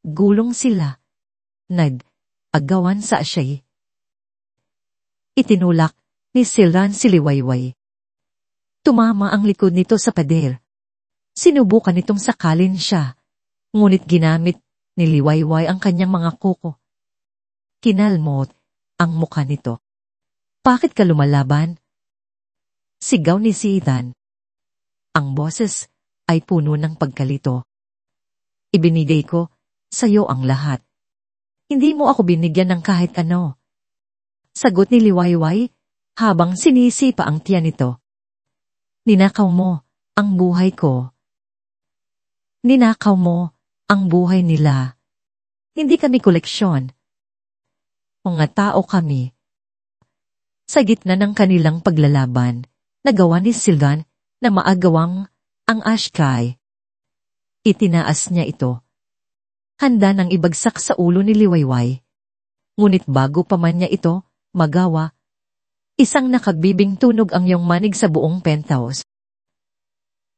Gulong sila. Nag-agawan sa asyay. Itinulak ni Silan si Liwayway. Tumama ang likod nito sa pader. Sinubukan nitong sakalin siya, ngunit ginamit ni Liwayway ang kanyang mga kuko. Kinalmot ang mukha nito. Bakit ka lumalaban? Sigaw ni Sidan. Ang boses ay puno ng pagkalito. Ibinigay ko sa'yo ang lahat. Hindi mo ako binigyan ng kahit ano. Sagot ni Liwayway habang sinisipa ang tiyan nito. Ninakaw mo ang buhay ko. Ninakaw mo ang buhay nila. Hindi kami koleksyon. Mga tao kami. Sa gitna ng kanilang paglalaban, nagawa ni Silvan na maagawang ang ashkay. Itinaas niya ito. Handa nang ibagsak sa ulo ni Liwayway. Ngunit bago pa man niya ito magawa, isang nakagbibing tunog ang iyong manig sa buong penthouse.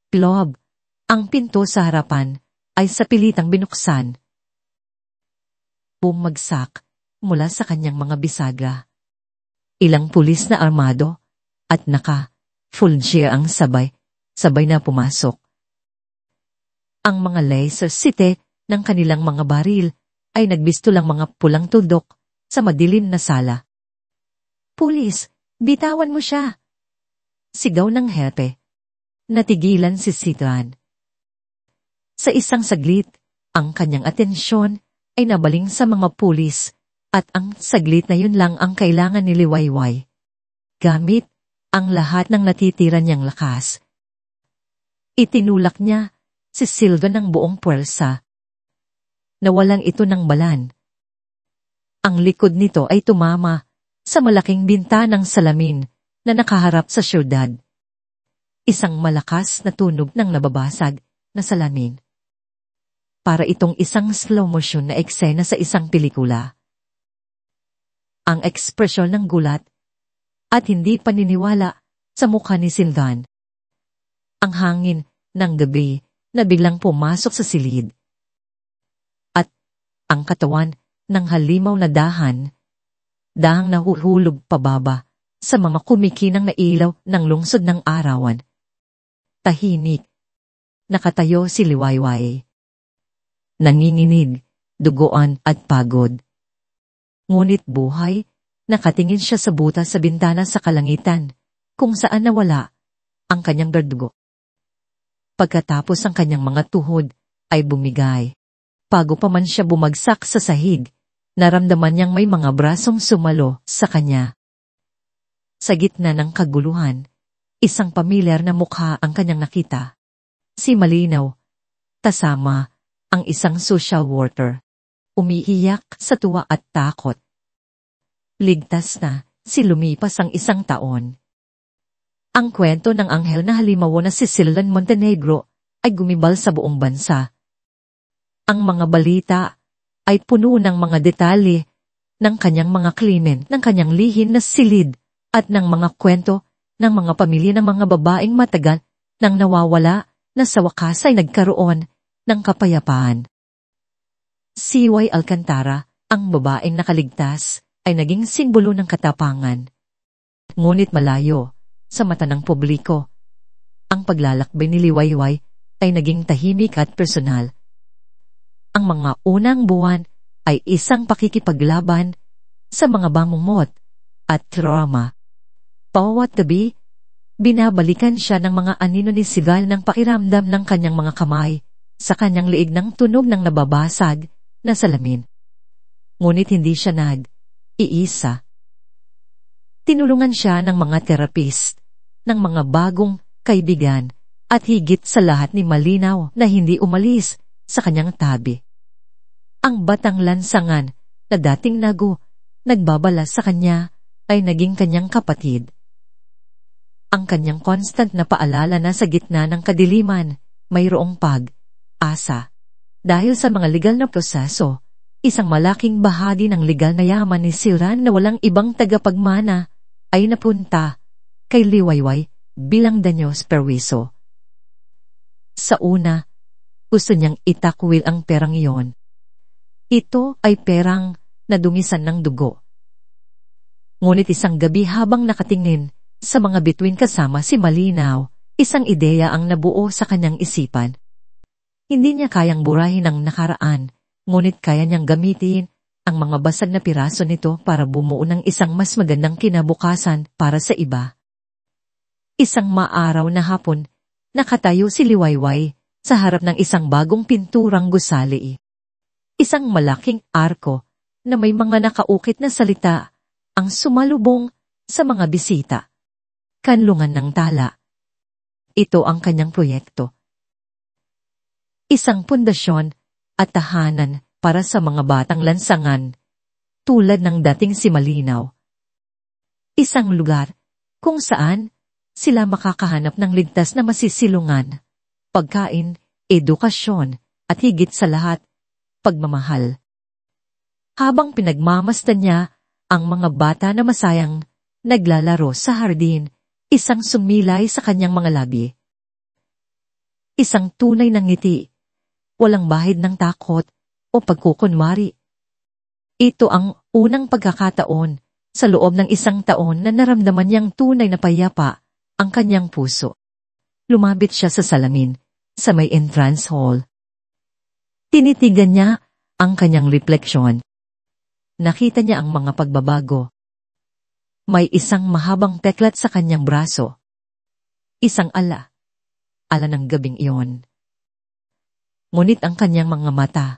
Plob, ang pinto sa harapan ay sa pilitang binuksan. Bumagsak mula sa kanyang mga bisagra. Ilang pulis na armado at full gear ang sabay na pumasok. Ang mga laser site ng kanilang mga baril ay nagbisto lang mga pulang tuldok sa madilim na sala. Pulis, bitawan mo siya! Sigaw ng hepe. Natigilan si Sidran. Sa isang saglit, ang kanyang atensyon ay nabaling sa mga pulis at ang saglit na yun lang ang kailangan ni Liwayway. Gamit ang lahat ng natitira niyang lakas. Itinulak niya si Silva ng buong puwersa. Nawalan ito ng balan. Ang likod nito ay tumama sa malaking bintanang salamin na nakaharap sa syudad. Isang malakas na tunog ng nababasag na salamin. Para itong isang slow motion na eksena sa isang pelikula. Ang ekspresyon ng gulat at hindi paniniwala sa mukha ni Silvan. Ang hangin ng gabi na biglang pumasok sa silid. At ang katawan ng halimaw na dahang nahuhulog pababa sa mga kumikinang na ilaw ng lungsod ng arawan. Tahimik. Nakatayo si Liwayway. Nanginginig, duguan at pagod. Ngunit buhay, nakatingin siya sa butas sa bintana sa kalangitan, kung saan nawala ang kanyang berdugo. Pagkatapos ang kanyang mga tuhod ay bumigay. Bago pa man siya bumagsak sa sahig, naramdaman niyang may mga brasong sumalo sa kanya. Sa gitna ng kaguluhan, isang pamilyar na mukha ang kanyang nakita. Si Malinaw, kasama ang isang social worker. Umiiyak sa tuwa at takot. Ligtas na, lumipas ang isang taon. Ang kwento ng anghel na halimaw na si Silan Montenegro ay gumibal sa buong bansa. Ang mga balita ay puno ng mga detalye ng kanyang mga krimen, ng kanyang lihim na silid at ng mga kwento ng mga pamilya ng mga babaeng matagal nang nawawala na sa wakas ay nagkaroon ng kapayapaan. Si Y. Alcantara, ang babaeng nakaligtas, ay naging simbolo ng katapangan. Ngunit malayo, sa mata ng publiko, ang paglalakbay ni Liwayway ay naging tahimik at personal. Ang mga unang buwan ay isang pakikipaglaban sa mga bangungot at trauma. Bawat gabi, binabalikan siya ng mga anino ni Sigal ng pakiramdam ng kanyang mga kamay sa kanyang liig ng tunog ng nababasag na salamin. Ngunit hindi siya nag-iisa. Tinulungan siya ng mga terapist, ng mga bagong kaibigan, at higit sa lahat ni Malinaw na hindi umalis sa kanyang tabi. Ang batang lansangan na dating nagbabala sa kanya ay naging kanyang kapatid. Ang kanyang constant na paalala na sa gitna ng kadiliman, mayroong pag-asa. Dahil sa mga legal na proseso, isang malaking bahagi ng legal na yaman ni Siran na walang ibang tagapagmana ay napunta kay Liwayway bilang danyos perwiso. Sa una, gusto niyang itakwil ang perang iyon. Ito ay perang nadumisan ng dugo. Ngunit isang gabi habang nakatingin sa mga bituin kasama si Malinaw, isang ideya ang nabuo sa kanyang isipan. Hindi niya kayang burahin ang nakaraan, ngunit kaya niyang gamitin ang mga basag na piraso nito para bumuo ng isang mas magandang kinabukasan para sa iba. Isang maaraw na hapon, nakatayo si Liwayway sa harap ng isang bagong pinturang gusali. Isang malaking arko na may mga nakaukit na salita ang sumalubong sa mga bisita. Kanlungan ng tala. Ito ang kanyang proyekto. Isang pundasyon at tahanan para sa mga batang lansangan, tulad ng dating si Malinaw. Isang lugar kung saan sila makakahanap ng ligtas na masisilungan, pagkain, edukasyon, at higit sa lahat, pagmamahal. Habang pinagmamasdan niya ang mga bata na masayang naglalaro sa hardin, isang sumilay sa kanyang mga labi. Isang tunay na ngiti, walang bahid ng takot o pagkukunwari. Ito ang unang pagkakataon sa loob ng isang taon na naramdaman niyang tunay na payapa ang kanyang puso. Lumapit siya sa salamin, sa may entrance hall. Tinitigan niya ang kanyang refleksyon. Nakita niya ang mga pagbabago. May isang mahabang peklat sa kanyang braso. Isang ala ng gabing iyon. Ngunit ang kanyang mga mata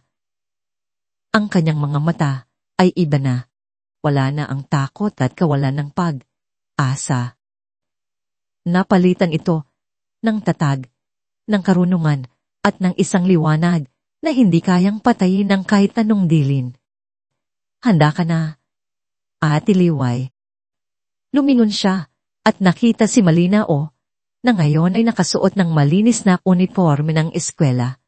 ay iba na. Wala na ang takot at kawalan ng pag-asa. Napalitan ito ng tatag, ng karunungan at ng isang liwanag na hindi kayang patayin ng kahit anong dilin. Handa ka na, Ate Liway. Lumingon siya at nakita si Malinaw na ngayon ay nakasuot ng malinis na uniforme ng eskwela.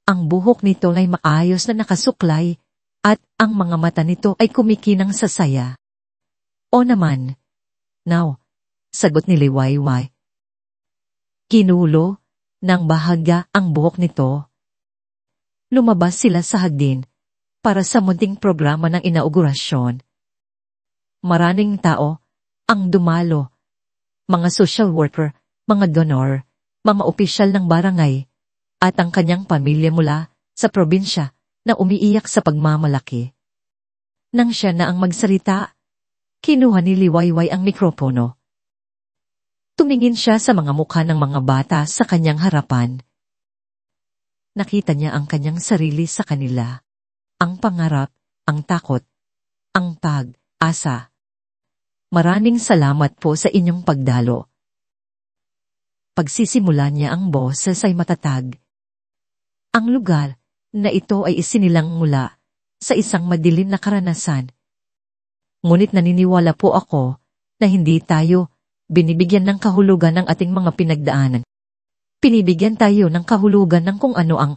Ang buhok nito ay maayos na nakasuklay at ang mga mata nito ay kumikinang sa saya. O naman, now, sagot ni Liwayway. Kinulo ng bahagya ang buhok nito. Lumabas sila sa hagdan para sa munting programa ng inaugurasyon. Maraming tao ang dumalo, mga social worker, mga donor, mga opisyal ng barangay, at ang kanyang pamilya mula sa probinsya na umiiyak sa pagmamalaki. Nang siya na ang magsalita, kinuha ni Liwayway ang mikropono. Tumingin siya sa mga mukha ng mga bata sa kanyang harapan. Nakita niya ang kanyang sarili sa kanila. Ang pangarap, ang takot, ang pag-asa. Maraming salamat po sa inyong pagdalo. Pagsisimula niya ang boses ay matatag. Ang lugar na ito ay isinilang mula sa isang madilim na karanasan. Ngunit naniniwala po ako na hindi tayo binibigyan ng kahulugan ng ating mga pinagdaanan. Pinibigyan tayo ng kahulugan ng kung ano ang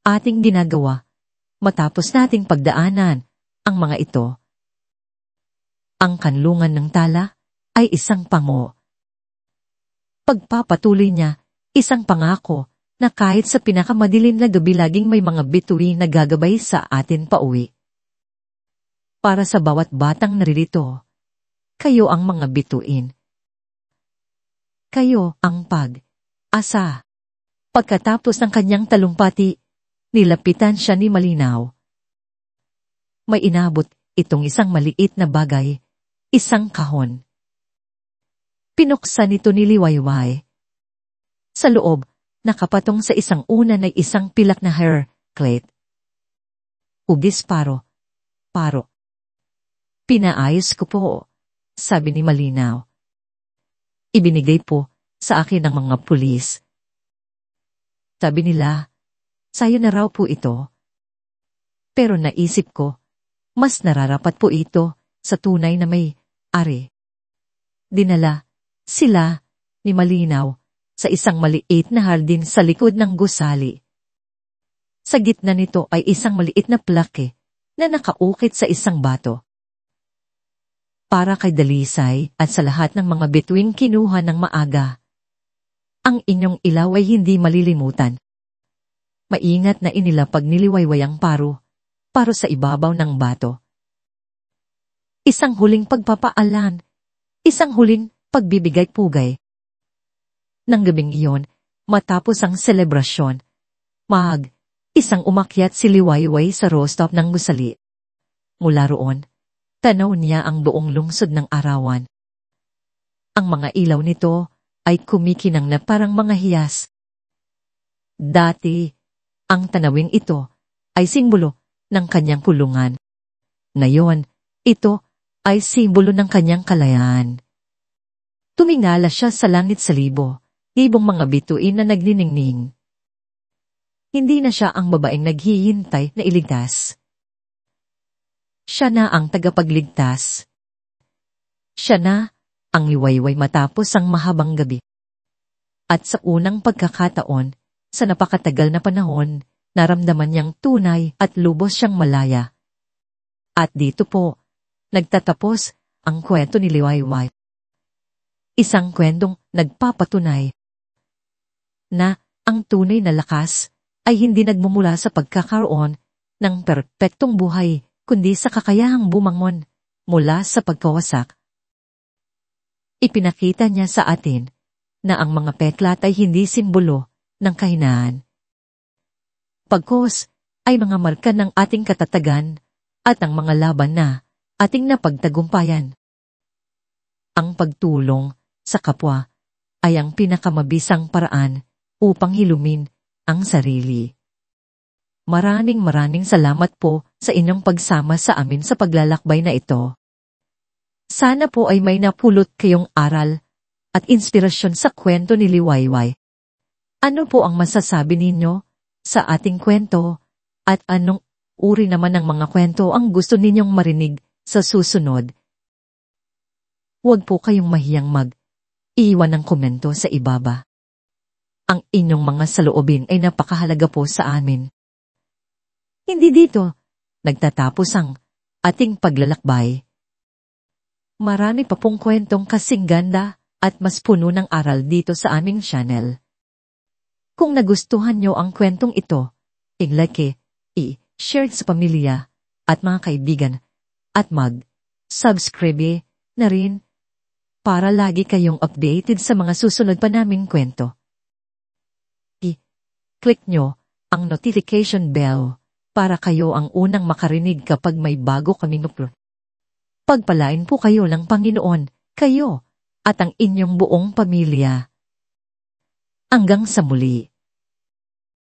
ating ginagawa matapos nating pagdaanan ang mga ito. Ang kanlungan ng tala ay isang pango. Pagpapatuloy niya, isang pangako na kahit sa pinakamadilim na gabi laging may mga bituin na gagabay sa atin pauwi. Para sa bawat batang naririto, kayo ang mga bituin. Kayo ang pag-asa. Pagkatapos ng kanyang talumpati, nilapitan siya ni Malinaw. May inabot itong isang maliit na bagay, isang kahon. Pinuksan ito ni Liwayway. Sa loob, nakapatong sa isang unan ay isang pilak na hair plate. Ugis paro. Pinaayos ko po, sabi ni Malinaw. Ibinigay po sa akin ng mga pulis. Sabi nila, sayo na raw po ito. Pero naisip ko, mas nararapat po ito sa tunay na may-ari. Dinala sila ni Malinaw sa isang maliit na hardin sa likod ng gusali. Sa gitna nito ay isang maliit na plake na nakaukit sa isang bato. Para kay Dalisay at sa lahat ng mga bituing kinuha ng maaga. Ang inyong ilaw ay hindi malilimutan. Maingat na inilapag ni Liwayway ang paro sa ibabaw ng bato. Isang huling pagpapaalan, isang huling pagbibigay-pugay. Nang gabing iyon, matapos ang selebrasyon, isang umakyat si Liwayway sa rooftop ng gusali. Mula roon, tanaw niya ang buong lungsod ng arawan. Ang mga ilaw nito ay kumikinang na parang mga hiyas. Dati, ang tanawing ito ay simbolo ng kanyang kulungan. Ngayon, ito ay simbolo ng kanyang kalayaan. Tumingala siya sa langit sa libong mga bituin na nagniningning. Hindi na siya ang babaeng naghihintay na iligtas. Siya na ang tagapagligtas. Siya na ang Liwayway matapos ang mahabang gabi. At sa unang pagkakataon, sa napakatagal na panahon, naramdaman niyang tunay at lubos siyang malaya. At dito po, nagtatapos ang kwento ni Liwayway. Isang kwentong nagpapatunay na ang tunay na lakas ay hindi nagmumula sa pagkakaroon ng perpektong buhay, kundi sa kakayahang bumangon mula sa pagkawasak. Ipinakita niya sa atin na ang mga peklat ay hindi simbolo ng kahinaan. Pagkos ay mga marka ng ating katatagan at ang mga laban na ating napagtagumpayan. Ang pagtulong sa kapwa ay ang pinakamabisang paraan upang hilumin ang sarili. Maraming salamat po sa inyong pagsama sa amin sa paglalakbay na ito. Sana po ay may napulot kayong aral at inspirasyon sa kwento ni Liwayway. Ano po ang masasabi ninyo sa ating kwento at anong uri naman ng mga kwento ang gusto ninyong marinig sa susunod? Huwag po kayong mahiyang mag-iwan ng komento sa ibaba. Ang inyong mga saloobin ay napakahalaga po sa amin. Hindi dito nagtatapos ang ating paglalakbay. Marami pa pong kwentong kasing ganda at mas puno ng aral dito sa aming channel. Kung nagustuhan nyo ang kwentong ito, i-like, i-share sa pamilya at mga kaibigan at mag-subscribe na rin para lagi kayong updated sa mga susunod pa naming kwento. I-click nyo ang notification bell para kayo ang unang makarinig kapag may bago kaming upload. Pagpalain po kayo ng Panginoon, kayo at ang inyong buong pamilya. Hanggang sa muli.